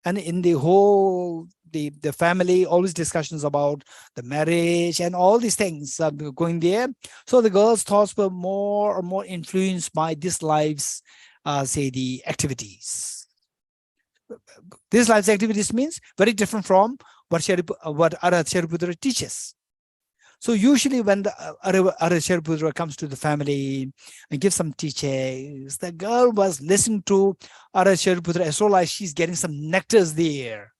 and in the whole the family, always discussions about the marriage and all these things going there. So the girl's thoughts were more and more influenced by this life's, say, the activities. This life's activities means very different from what Arhat Shariputra teaches. So usually when the Arhat Shariputra comes to the family and gives some teachings, the girl was listening to Arhat Shariputra as well as she's getting some nectars there.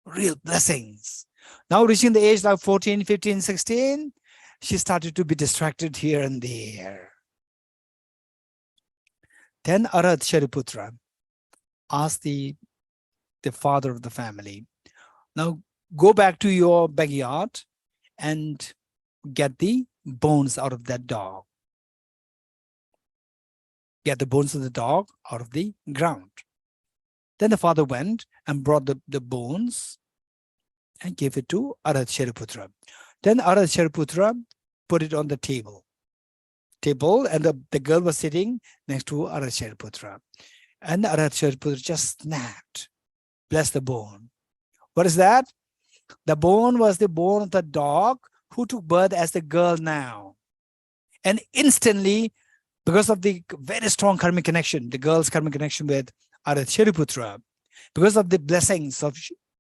Real blessings. Now reaching the age like 14, 15, 16, she started to be distracted here and there. Then Arhat Shariputra asked the father of the family, now go back to your backyard and get the bones out of that dog. Get the bones of the dog out of the ground. Then the father went and brought the bones and gave it to Arhat Shariputra. Then Arhat Shariputra put it on the table, and the girl was sitting next to Arhat Shariputra. And Arhat Shariputra just snapped, bless the bone. What is that? The bone was the bone of the dog who took birth as the girl now. And instantly, because of the very strong karmic connection, the girl's karmic connection with Arhat Shariputra, because of the blessings of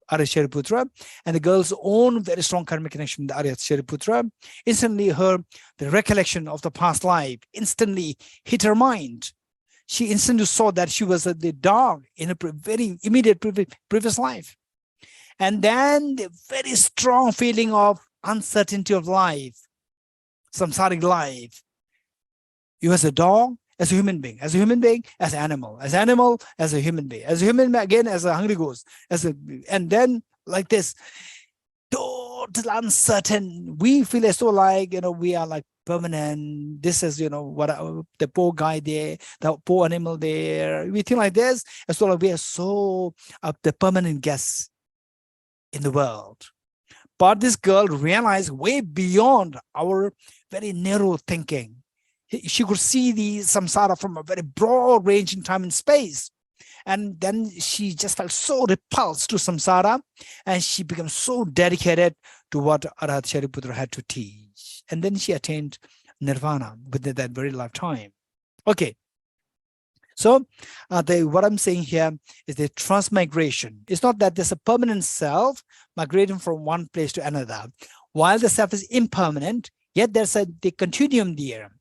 Arya Shariputra, and the girl's own very strong karmic connection with Arya Shariputra, instantly the recollection of the past life instantly hit her mind. She instantly saw that she was the dog in a very immediate previous life. And then the very strong feeling of uncertainty of life, samsaric life. You as a dog, as a human being, as an animal, as a human being, again, as a hungry ghost, and then like this, total uncertain. We feel as though like, we are like permanent. This is, what the poor guy there, the poor animal there. We think like this, as though like we are so the permanent guests in the world. But this girl realized way beyond our very narrow thinking. She could see the samsara from a very broad range in time and space. And then she just felt so repulsed to samsara, and she became so dedicated to what Arhat Shariputra had to teach. And then she attained nirvana within that very lifetime. Okay. So what I'm saying here is the transmigration. It's not that there's a permanent self migrating from one place to another. While the self is impermanent, yet there's the continuum there.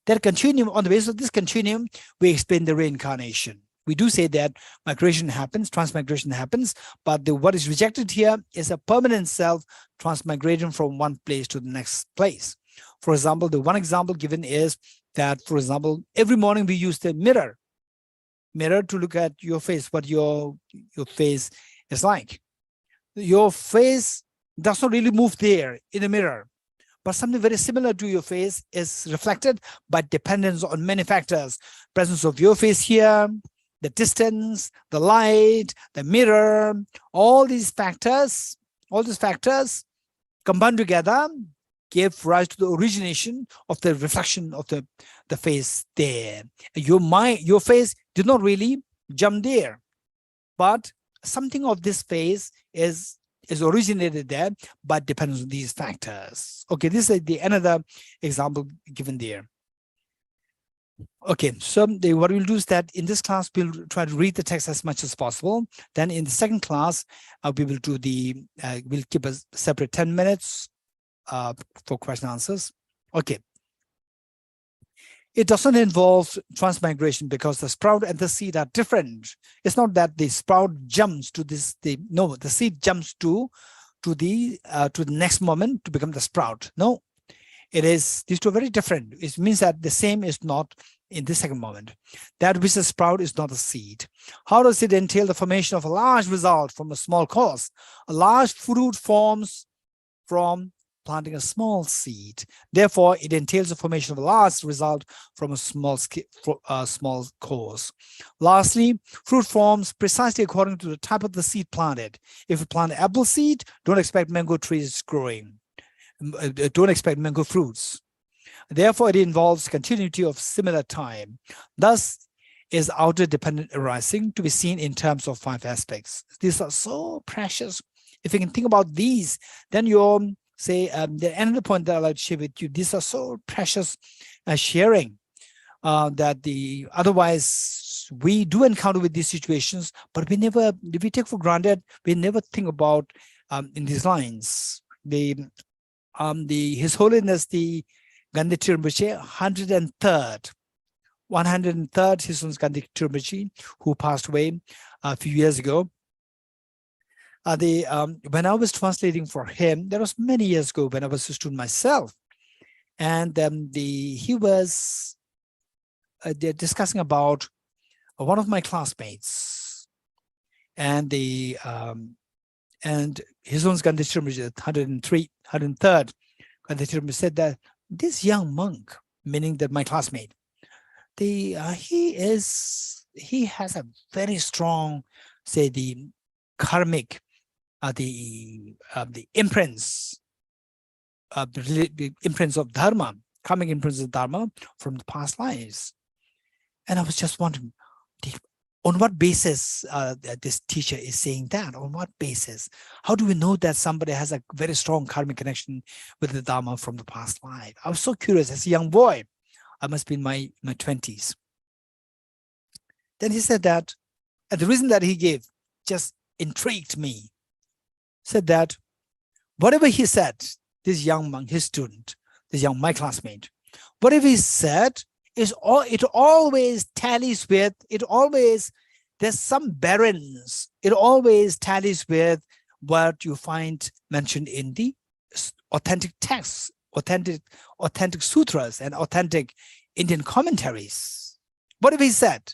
That continuum, on the basis of this continuum, we explain the reincarnation. We do say that migration happens, transmigration happens, but what is rejected here is a permanent self transmigration from one place to the next place. For example, the one example given is that, for example, every morning we use the mirror to look at your face, what your face is like. Your face does not really move there in the mirror, but something very similar to your face is reflected by dependence on many factors. Presence of your face here, the distance, the light, the mirror, all these factors combined together gave rise to the origination of the reflection of the face there. Your face did not really jump there, but something of this face is originated there, but depends on these factors. Okay, this is another example given there. Okay, so what we'll do is that in this class, we'll try to read the text as much as possible. Then in the second class, we will do we'll keep a separate 10 minutes for question and answers. Okay. It doesn't involve transmigration because the sprout and the seed are different. It's not that the sprout jumps to the seed jumps to the next moment to become the sprout. No, these two are very different. It means that the same is not in the second moment. That which is a sprout is not a seed. How does it entail the formation of a large result from a small cause? A large fruit forms from planting a small seed. Therefore, it entails the formation of a large result from a small cause. Lastly, fruit forms precisely according to the type of the seed planted. If you plant apple seed, don't expect mango trees growing. Don't expect mango fruits. Therefore, it involves continuity of similar time. Thus, is outer dependent arising to be seen in terms of 5 aspects. These are so precious. If you can think about these, then you're another point that I'd like to share with you. These are so precious sharing that otherwise we do encounter with these situations, but we take for granted, we never think about in these lines. His Holiness the Gandhi Rinpoche, 103rd His Holiness Gandhi Rinpoche, who passed away a few years ago. When I was translating for him, that was many years ago when I was a student myself, and he was they're discussing about one of my classmates, and His Holiness Gandhi Rinpoche, 103rd Gandhi Rinpoche, said that this young monk, meaning that my classmate, he has a very strong, the karmic. The imprints, the imprints of dharma, karmic imprints of dharma from the past lives. And I was just wondering, on what basis this teacher is saying that? On what basis? How do we know that somebody has a very strong karmic connection with the dharma from the past life? I was so curious as a young boy. I must be in my 20s. Then he said that, and the reason that he gave just intrigued me. said that whatever he said, this young monk, his student, my classmate, whatever he said it always tallies with, there's some barrenness. It always tallies with what you find mentioned in the authentic texts, authentic sutras and authentic Indian commentaries. Whatever he said,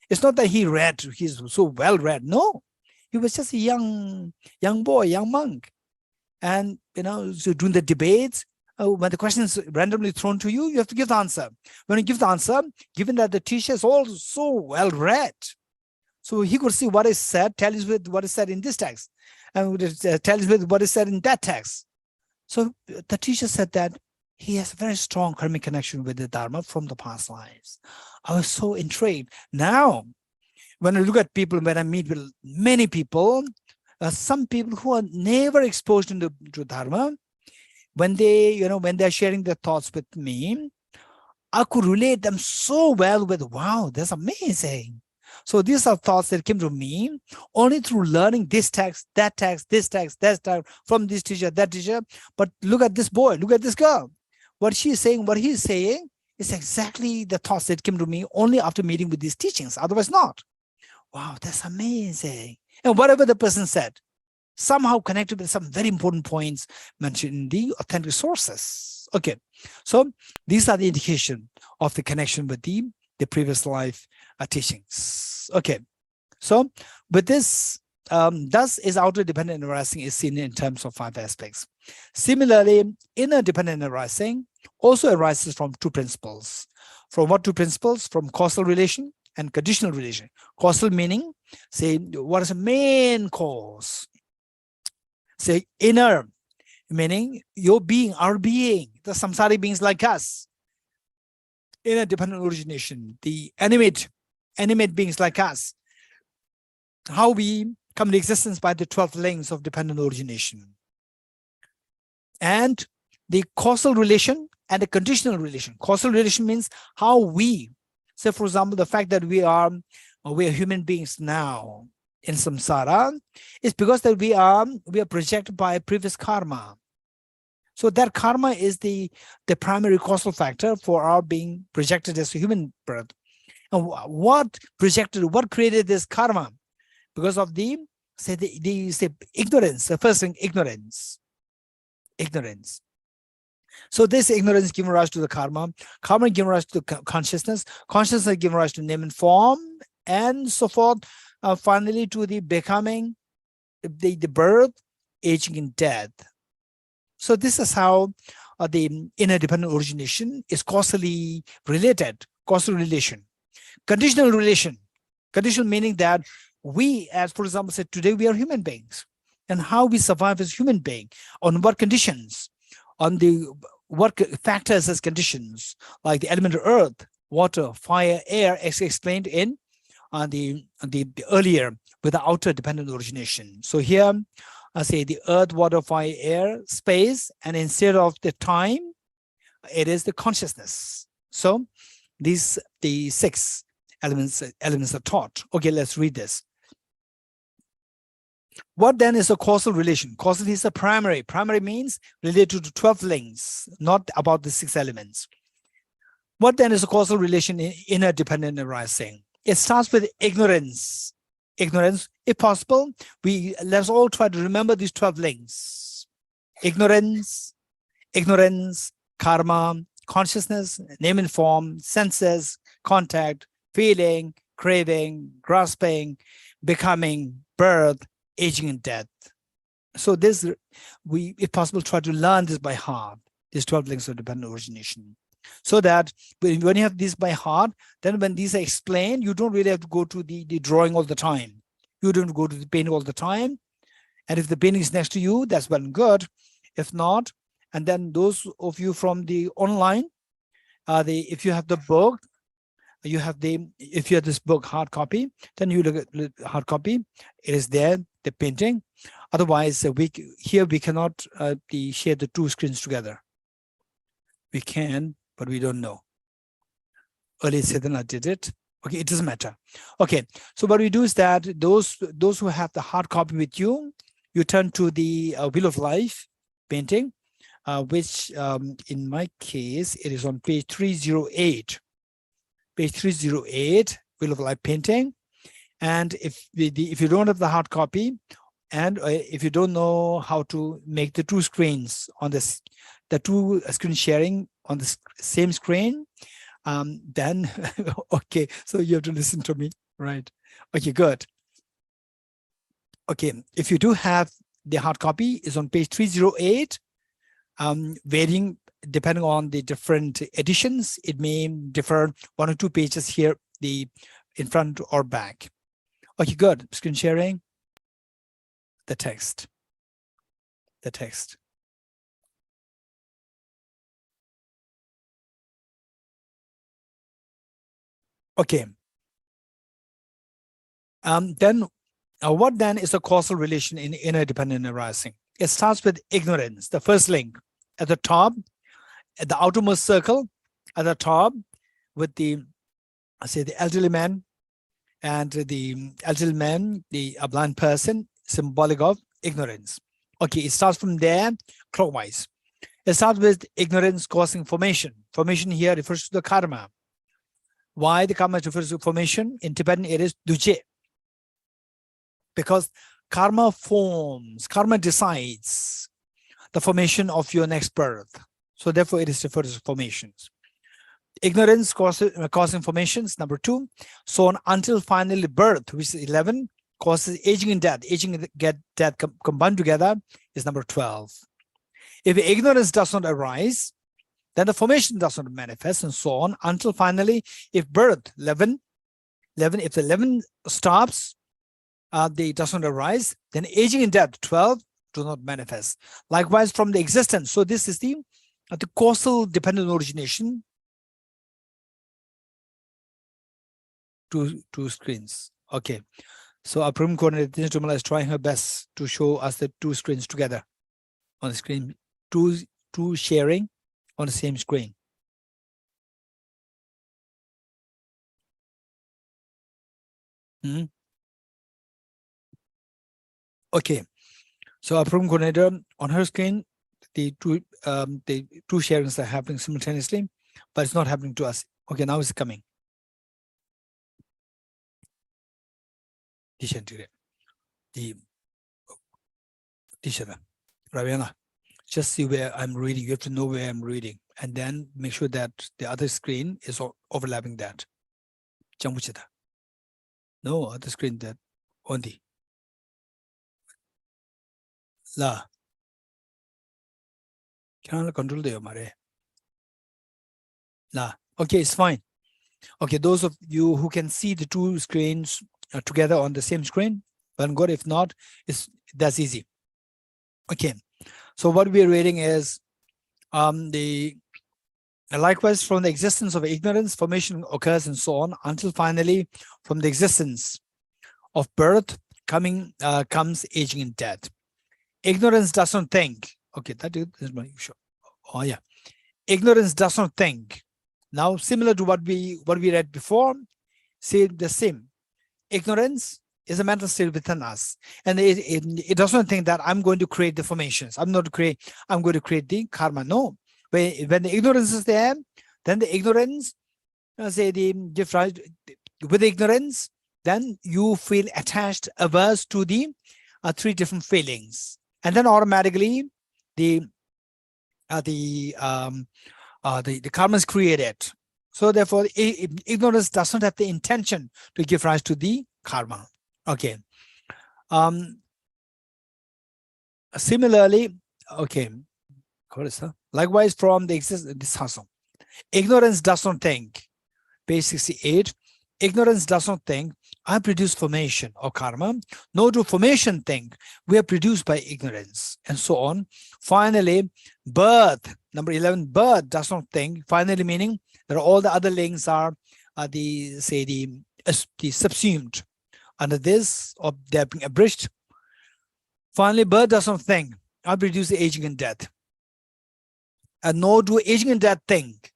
it's not that he's so well read. No, he was just a young boy, young monk. And, so during the debates, when the question is randomly thrown to you, you have to give the answer. When you give the answer, given that the teacher is also so well read, so he could see what is said, tallies with what is said in this text, and tallies with what is said in that text. So the teacher said that he has a very strong karmic connection with the Dharma from the past lives. I was so intrigued. Now, when I look at people, when I meet with many people, some people who are never exposed to Dharma, when they're sharing their thoughts with me, I could relate them so well with, wow, that's amazing. So these are thoughts that came to me only through learning this text, that text, this text, that text, from this teacher, that teacher. But look at this boy, look at this girl. What she's saying, what he's saying is exactly the thoughts that came to me only after meeting with these teachings, otherwise not. Wow, that's amazing. And whatever the person said, somehow connected with some very important points mentioned in the authentic sources. Okay, so these are the indication of the connection with the previous life teachings. Okay, so with this, thus is outer dependent arising is seen in terms of 5 aspects. Similarly, inner dependent arising also arises from 2 principles. From what 2 principles? From causal relation and conditional relation. Causal meaning, say, what is the main cause? Say, inner meaning your being, our being, the samsaric beings like us. Inner dependent origination, the animate beings like us. How we come to existence by the 12 links of dependent origination. And the causal relation and the conditional relation. Causal relation means how we, say for example, the fact that we are human beings now in samsara is because that we are projected by previous karma. So that karma is the primary causal factor for our being projected as a human birth. And what created this karma? Because of the ignorance, the first thing, ignorance. So this ignorance gives rise to the karma gives rise to the consciousness gives rise to name and form, and so forth, finally to the becoming, the birth, aging, and death. So this is how the inner dependent origination is causally related, causal relation. Conditional relation, conditional meaning that we, as for example, said today we are human beings, and how we survive as human being, on what conditions, on the what factors as conditions, like the element of earth, water, fire, air, as explained in the earlier with the outer dependent origination. So here I say the earth, water, fire, air, space, and instead of the time, it is the consciousness. So these the 6 elements are taught. Okay, let's read this. What then is a causal relation? Causal is a primary. Primary means related to 12 links, not about the 6 elements. What then is a causal relation in inner dependent arising? It starts with ignorance. Ignorance, if possible, let's all try to remember these 12 links. Ignorance, karma, consciousness, name and form, senses, contact, feeling, craving, grasping, becoming, birth, aging, and death. So this, if possible, try to learn this by heart, these 12 links of dependent origination. So that when you have this by heart, then when these are explained, you don't really have to go to the drawing all the time. You don't go to the painting all the time. And if the painting is next to you, that's well and good. If not, and then those of you from the online, if you have the book, if you have this book hard copy, then you look at the hard copy. It is there, the painting. Otherwise, we cannot share the 2 screens together. We can, but we don't know. Earlier Siddhana did it. Okay, it doesn't matter. Okay, so what we do is that those who have the hard copy with you, you turn to the Wheel of Life painting, which in my case, it is on page 308. Page 308, Wheel of Life painting. And if you don't have the hard copy, and if you don't know how to make the two screens on this, the two screen sharing on the same screen, then okay, so you have to listen to me, right? Okay, good. Okay, if you do have the hard copy, is on page 308, varying depending on the different editions. It may differ 1 or 2 pages here, the in front or back. Okay, good. Screen sharing. The text. The text. Okay. Then what then is a causal relation in inner dependent arising? It starts with ignorance, the first link at the top, at the outermost circle at the top, with the, say, the elderly man, and the elderly man, a blind person, symbolic of ignorance. Okay, it starts from there clockwise. It starts with ignorance causing formation. Formation here refers to the karma. Why the karma refers to formation? In Tibetan it is duje. Because karma forms, karma decides the formation of your next birth. So therefore it is referred to as formations. Ignorance causing formations, number 2. So on until finally birth, which is 11, causes aging and death. Aging and death combined together is number 12. If ignorance does not arise, then the formation does not manifest, and so on until finally, if birth 11, if the 11 stops, they does not arise, then aging and death 12 do not manifest. Likewise from the existence. So this is the causal dependent origination. Two screens. Okay. So our program coordinator is trying her best to show us the 2 screens together on the screen, two sharing on the same screen. Okay. So our program coordinator on her screen, the two sharings are happening simultaneously, but it's not happening to us. Okay, now it's coming. The teacher, Raviana, just see where I'm reading. You have to know where I'm reading, and then make sure that the other screen is overlapping that. No, other screen that only. La. Can I control the mare? La. Okay, it's fine. Okay, those of you who can see the 2 screens together on the same screen, well, good. If not, that's easy. Okay, so what we're reading is likewise from the existence of ignorance, formation occurs and so on until finally from the existence of birth comes aging and death. Ignorance does not think. Okay, that is my usual. Oh yeah, ignorance does not think. Now similar to what we read before, say the same. Ignorance is a mental state within us, and it does not think that I'm going to create the formations. I'm going to create the karma. No, when the ignorance is there, then the ignorance, with the ignorance, then you feel attached, averse to the 3 different feelings, and then automatically the karma is created. So therefore, ignorance does not have the intention to give rise to the karma. Okay. Similarly, okay. Likewise, from the existence, ignorance does not think. Page 68. Ignorance does not think I produce formation or karma, nor do formation think we are produced by ignorance, and so on. Finally, birth, number 11, birth does not think, finally meaning that all the other links are the subsumed under this, or they're being abridged. Finally, birth does not think I produce the aging and death, and nor do aging and death think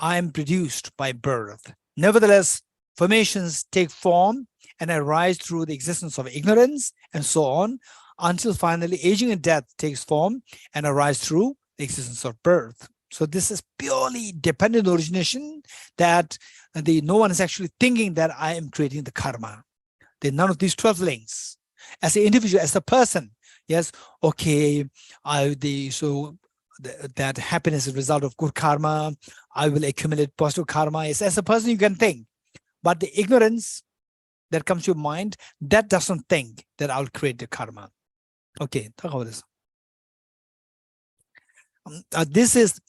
I am produced by birth. Nevertheless, formations take form and arise through the existence of ignorance, and so on, until finally aging and death takes form and arise through the existence of birth. So this is purely dependent origination, that no one is actually thinking that I am creating the karma. None of these 12 links. As an individual, as a person, yes, okay, that happiness is a result of good karma. I will accumulate positive karma. Yes, as a person, you can think, but the ignorance that comes to your mind, that doesn't think that I'll create the karma. Okay, talk about this.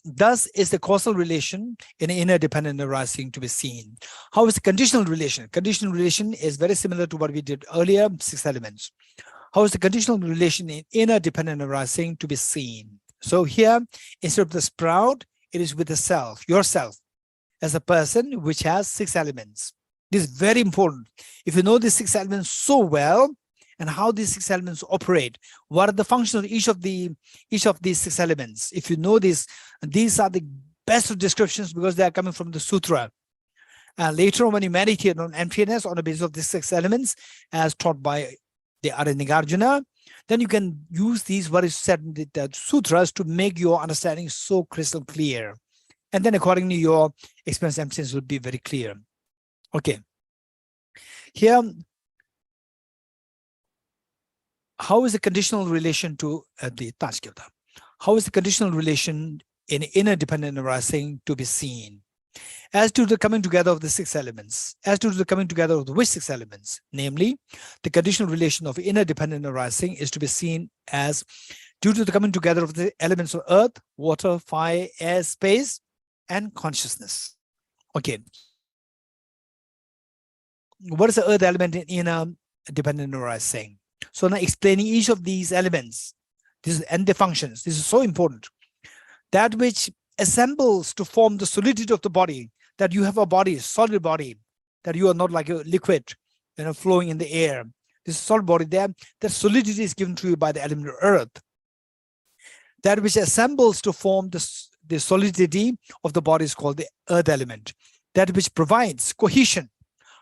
Thus is the causal relation in inner dependent arising to be seen. How is the conditional relation? Conditional relation is very similar to what we did earlier, 6 elements. How is the conditional relation in inner dependent arising to be seen? So here, instead of the sprout, it is with the self, yourself, as a person which has 6 elements. This is very important. If you know these 6 elements so well, and how these 6 elements operate, what are the functions of each of these 6 elements? If you know this, these are the best of descriptions because they are coming from the sutra. Later on, when you meditate on emptiness on the basis of these 6 elements, as taught by the Arjuna, then you can use these what is said in the sutras to make your understanding so crystal clear. And then accordingly, your experience of emptiness will be very clear. Okay. Here, how is the conditional relation to the Tashkyota? How is the conditional relation in inner dependent arising to be seen? As to the coming together of the 6 elements, as to the coming together of the which 6 elements, namely, the conditional relation of inner dependent arising is to be seen as due to the coming together of the elements of earth, water, fire, air, space, and consciousness. Okay. What is the earth element in inner dependent arising? So now explaining each of these elements, and the functions. This is so important. That which assembles to form the solidity of the body, that you have a body, solid body, that you are not like a liquid, flowing in the air. This solid body there, that solidity is given to you by the element of earth. That which assembles to form the solidity of the body is called the earth element. That which provides cohesion.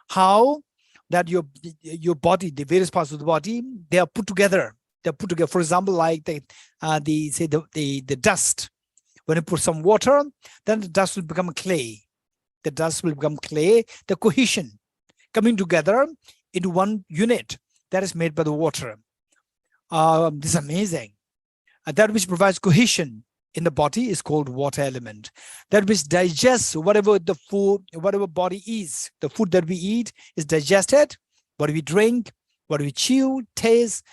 How? That your body, the various parts of the body, they are put together. They're put together. For example, like the dust. When you put some water, then the dust will become clay. The dust will become clay. The cohesion coming together into one unit that is made by the water. This is amazing. That which provides cohesion in the body is called water element. That which digests whatever the food, whatever body is, the food that we eat is digested, what we drink, what we chew, taste.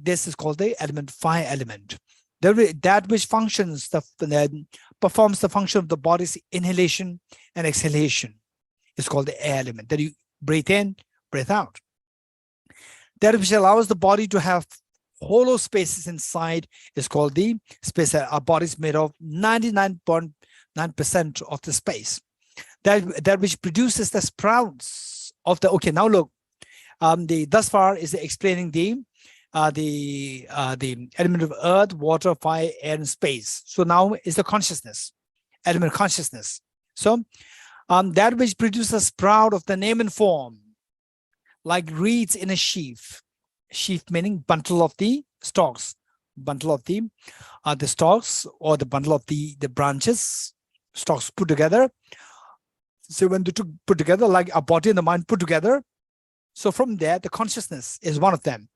This is called the element, fire element. That which functions, performs the function of the body's inhalation and exhalation is called the air element, that you breathe in, breathe out. That which allows the body to have hollow spaces inside is called the space. Our body is made of 99.9% of the space. That which produces the sprouts of the, okay, now look, thus far is explaining the element of earth, water, fire, air, and space. So now is the consciousness, element of consciousness. So that which produces a sprout of the name and form, like reeds in a sheaf. Sheaf meaning bundle of the stalks, bundle of the stalks, or the bundle of the branches, stalks put together. So when they put together, like a body and the mind put together. So from there, the consciousness is one of them.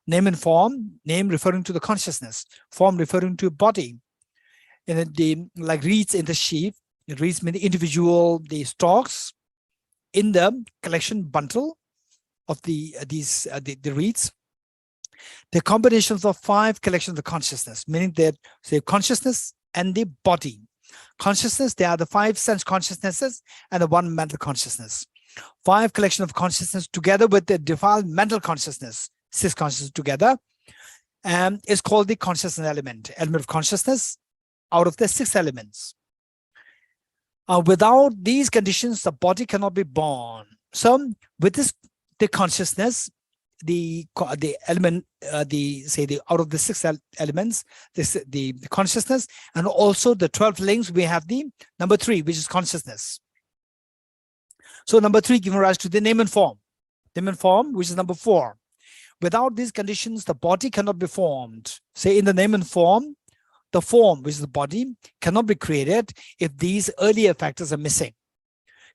Name and form, name referring to the consciousness, form referring to body. And the like reeds in the sheaf, reeds mean the individual, the stalks in the collection bundle of the reeds. The combinations of 5 collections of consciousness, meaning that say consciousness and the body. Consciousness, they are the 5 sense consciousnesses and the 1 mental consciousness. 5 collection of consciousness together with the defiled mental consciousness, 6 consciousness together, is called the consciousness element of consciousness out of the 6 elements. Without these conditions, the body cannot be born. So with this, the consciousness, the element, out of the 6 elements, the consciousness, and also the 12 links, we have the number 3, which is consciousness. So number 3 giving rise to the name and form, which is number 4. Without these conditions, the body cannot be formed. Say in the name and form, the form, which is the body, cannot be created if these earlier factors are missing.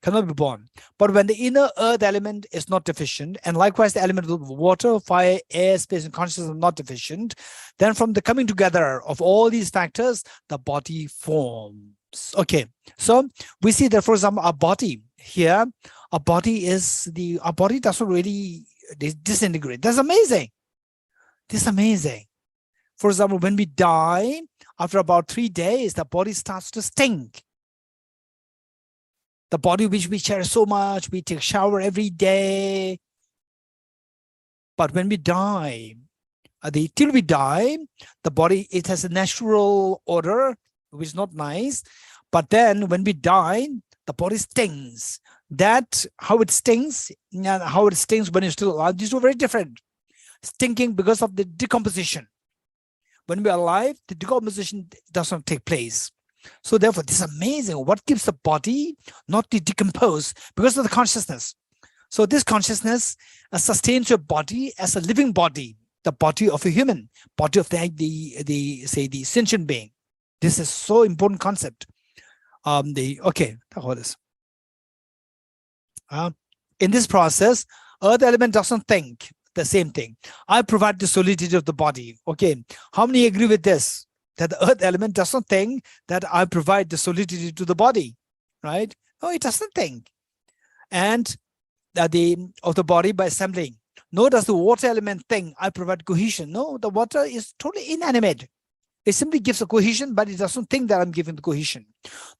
Cannot be born. But when the inner earth element is not deficient, and likewise the element of water, fire, air, space, and consciousness are not deficient, then from the coming together of all these factors, the body forms. Okay, so we see that, for example, our body here, our body doesn't really disintegrate. That's amazing. This is amazing. For example, when we die, after about 3 days, the body starts to stink. The body which we cherish so much, we take a shower every day. But when we die, till we die, the body, it has a natural odor, which is not nice. But then when we die, the body stings. That, how it stings, and how it stings when you're still alive, these are very different. Stinking because of the decomposition. When we're alive, the decomposition does not take place. So therefore, this is amazing. What keeps the body not to decompose? Because of the consciousness. So this consciousness sustains your body as a living body, the body of a human, body of the sentient being. This is so important concept. In this process, earth element doesn't think the same thing. I provide the solidity of the body. Okay, how many agree with this? That the earth element doesn't think that I provide the solidity to the body, right? No, it doesn't think. And of the body by assembling. Nor does the water element think I provide cohesion. No, the water is totally inanimate. It simply gives a cohesion, but it doesn't think that I'm giving the cohesion.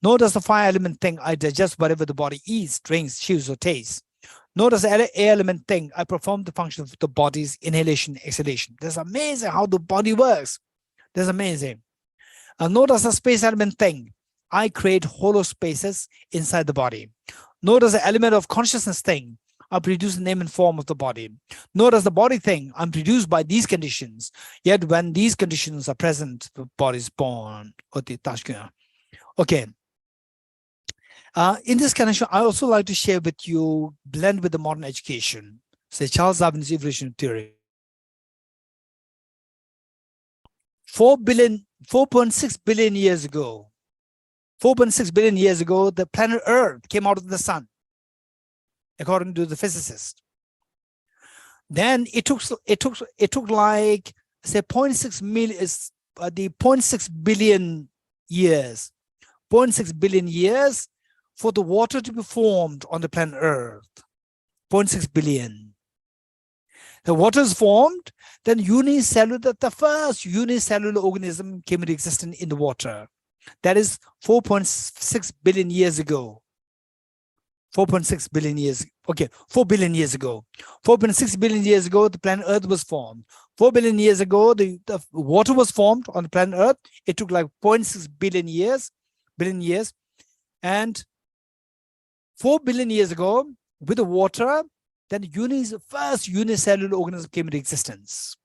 Nor does the fire element think I digest whatever the body eats, drinks, chews, or tastes. Nor does the air element think I perform the function of the body's inhalation, exhalation. That's amazing how the body works. That's amazing. Nor does the space element think I create hollow spaces inside the body. Nor does the element of consciousness think I produce the name and form of the body. Nor does the body think I'm produced by these conditions. Yet when these conditions are present, the body is born. Okay. In this connection, I also like to share with you, blend with the modern education. Say Charles Darwin's evolutionary theory. 4.6 billion years ago, 4.6 billion years ago, the planet Earth came out of the sun, according to the physicist. Then it took like, say, 0.6 million, the 0.6 billion years, 0.6 billion years for the water to be formed on the planet Earth. 0.6 billion. The water is formed, then unicellular, the first unicellular organism came into existence in the water. That is 4.6 billion years ago. 4.6 billion years, okay, 4 billion years ago. 4.6 billion years ago, the planet Earth was formed. 4 billion years ago, the water was formed on the planet Earth. It took like 0.6 billion years. And 4 billion years ago, with the water, then the first unicellular organism came into existence.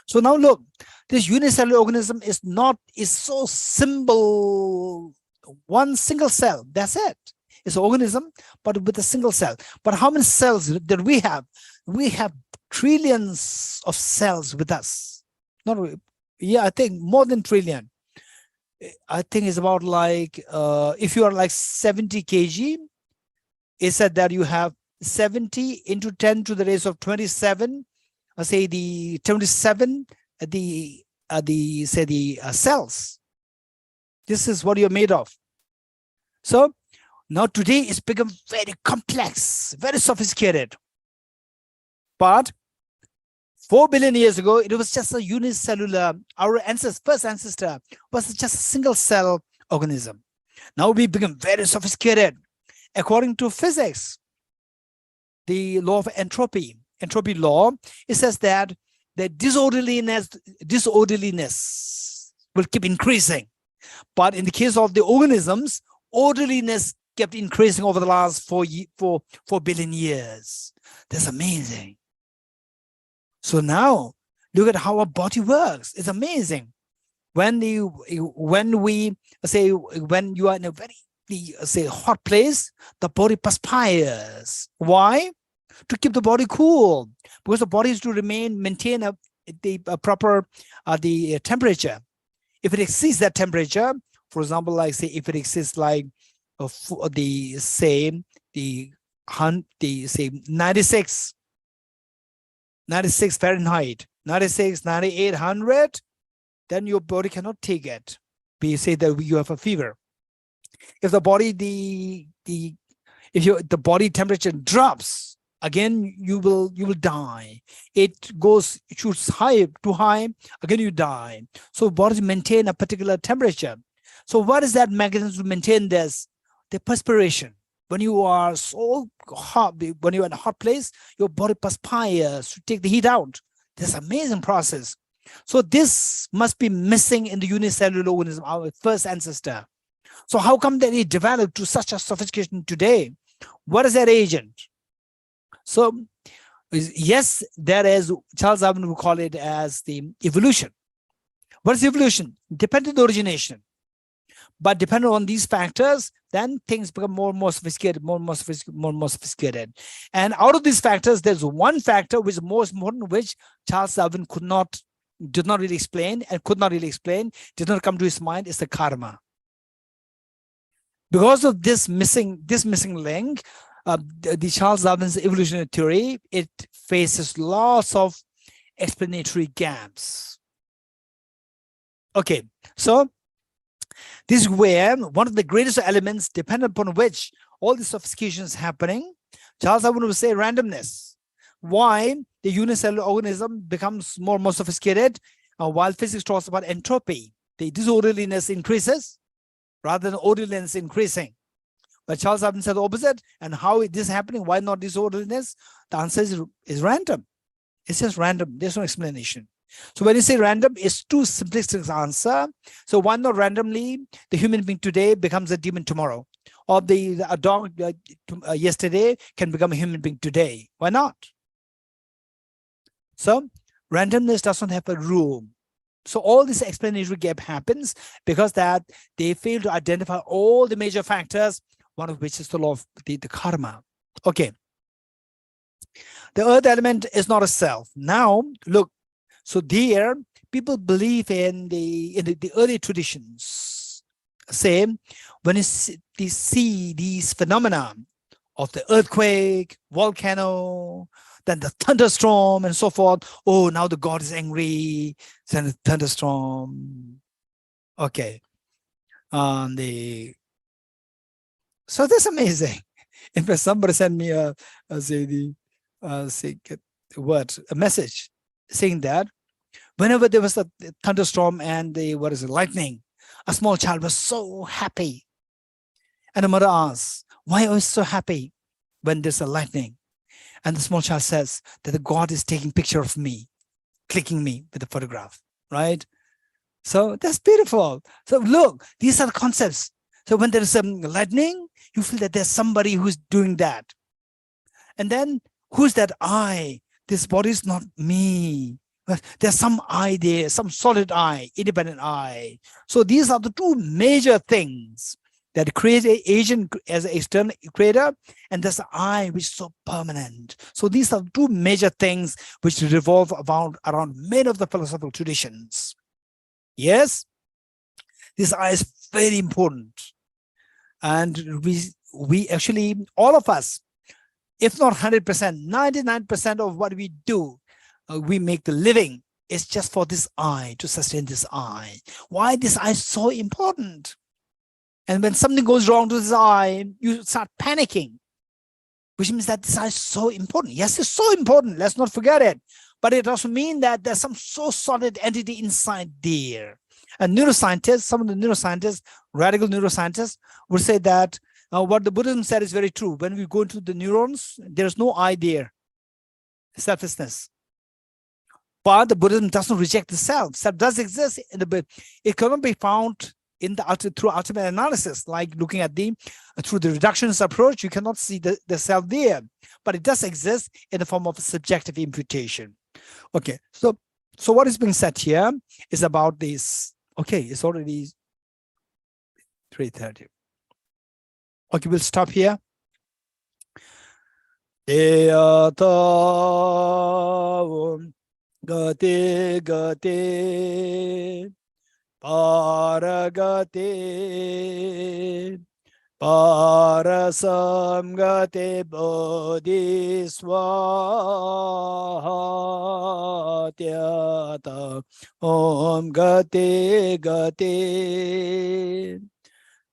So now look, this unicellular organism is so simple, one single cell, that's it. It's an organism, but with a single cell. But how many cells did we have? We have trillions of cells with us. I think more than trillion. I think it's about like, if you are like 70 kg, it said that you have 70 into 10 to the raise of 27, say the 27, cells. This is what you're made of. So now today it's become very complex, very sophisticated. But 4 billion years ago, it was just a unicellular, our first ancestor was just a single cell organism. Now we become very sophisticated. According to physics, the law of entropy law, it says that the disorderliness will keep increasing. But in the case of the organisms, orderliness kept increasing over the last 4 billion years. That's amazing. So now look at how our body works. It's amazing. When you are in a very hot place, the body perspires. Why? to keep the body cool, because the body is to maintain the proper temperature. If it exceeds that temperature, for example, like say if it exceeds like say 96 Fahrenheit, 96, 98, 100, then your body cannot take it. We say that you have a fever. If the body the body temperature drops, again you will die. It shoots too high, again you die. So bodies maintain a particular temperature. So what is that mechanism to maintain this? The perspiration. When you are so hot, when you're in a hot place, your body perspires to take the heat out. This amazing process. So this must be missing in the unicellular organism, our first ancestor. So how come that it developed to such a sophistication today? What is that agent? So yes, there is, Charles Darwin would call it as the evolution. What is evolution? Dependent origination. But depending on these factors, then things become more and more sophisticated, more and more sophisticated. And out of these factors, there's one factor which is most important, which Charles Darwin did not really explain, did not come to his mind, is the karma. Because of this missing link, the Charles Darwin's evolutionary theory, it faces lots of explanatory gaps. Okay, so this is where one of the greatest elements dependent upon which all the sophistication is happening. Charles Darwin would say randomness. Why the unicellular organism becomes more and more sophisticated, while physics talks about entropy. The disorderliness increases rather than orderliness increasing. But Charles Darwin said the opposite. And how is this happening? Why not disorderliness? The answer is random. It's just random. There's no explanation. So when you say random, it's too simplistic answer. So why not randomly the human being today becomes a demon tomorrow, or a dog yesterday can become a human being today? Why not? So randomness does not have a rule. So all this explanatory gap happens because that they fail to identify all the major factors, one of which is the law of the karma. Okay. The earth element is not a self. Now look. So there, people believe in the early traditions. Say, when you see these phenomena of the earthquake, volcano, then the thunderstorm and so forth. Oh, now the God is angry. Then the thunderstorm. Okay. So that's amazing. In fact, somebody sent me a message saying that whenever there was a thunderstorm and the lightning, a small child was so happy. And the mother asks, why are you so happy when there's a lightning? And the small child says that the God is taking picture of me, clicking me with a photograph, right? So that's beautiful. So look, these are the concepts. So when there's some lightning, you feel that there's somebody who's doing that. And then who's that I? This body is not me. But there's some I there, some solid I, independent I. So these are the two major things that create an agent as an external creator, and there's the I, which is so permanent. So these are the two major things which revolve around many of the philosophical traditions. Yes, this I is very important. And we actually, all of us, if not 100%, 99% of what we do, we make the living, is just for this I, to sustain this I. Why this I is so important? And when something goes wrong to this I, you start panicking, which means that this I is so important. Yes, it's so important. Let's not forget it. But it doesn't mean that there's some so solid entity inside there. And neuroscientists, some of the neuroscientists, radical neuroscientists, would say that what the Buddhism said is very true. When we go into the neurons, there's no I there, selflessness. But the Buddhism doesn't reject the self. Self does exist in the bit. It cannot be found in the through ultimate analysis, like looking at through the reductionist approach. You cannot see the self there, but it does exist in the form of subjective imputation. Okay, so what is being said here is about this. Okay, it's already 3:30. Okay, we'll stop here. Deyata gati gati paragati parasam gati bodhisvatyata om gati gati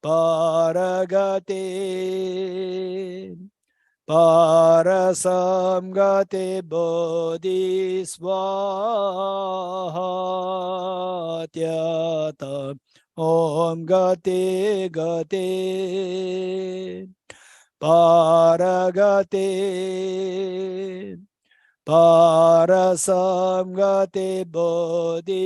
paragati parasam gati bodhisvatyata om gati gati paragati parasam gati bodhisvaha.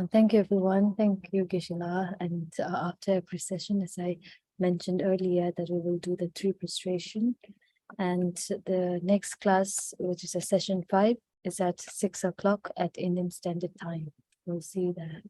Thank you, everyone. Thank you, Geshe. And after every session, as I mentioned earlier, that we will do the 3 prostration. And the next class, which is a session 5, is at 6 o'clock at Indian Standard Time. We'll see you there.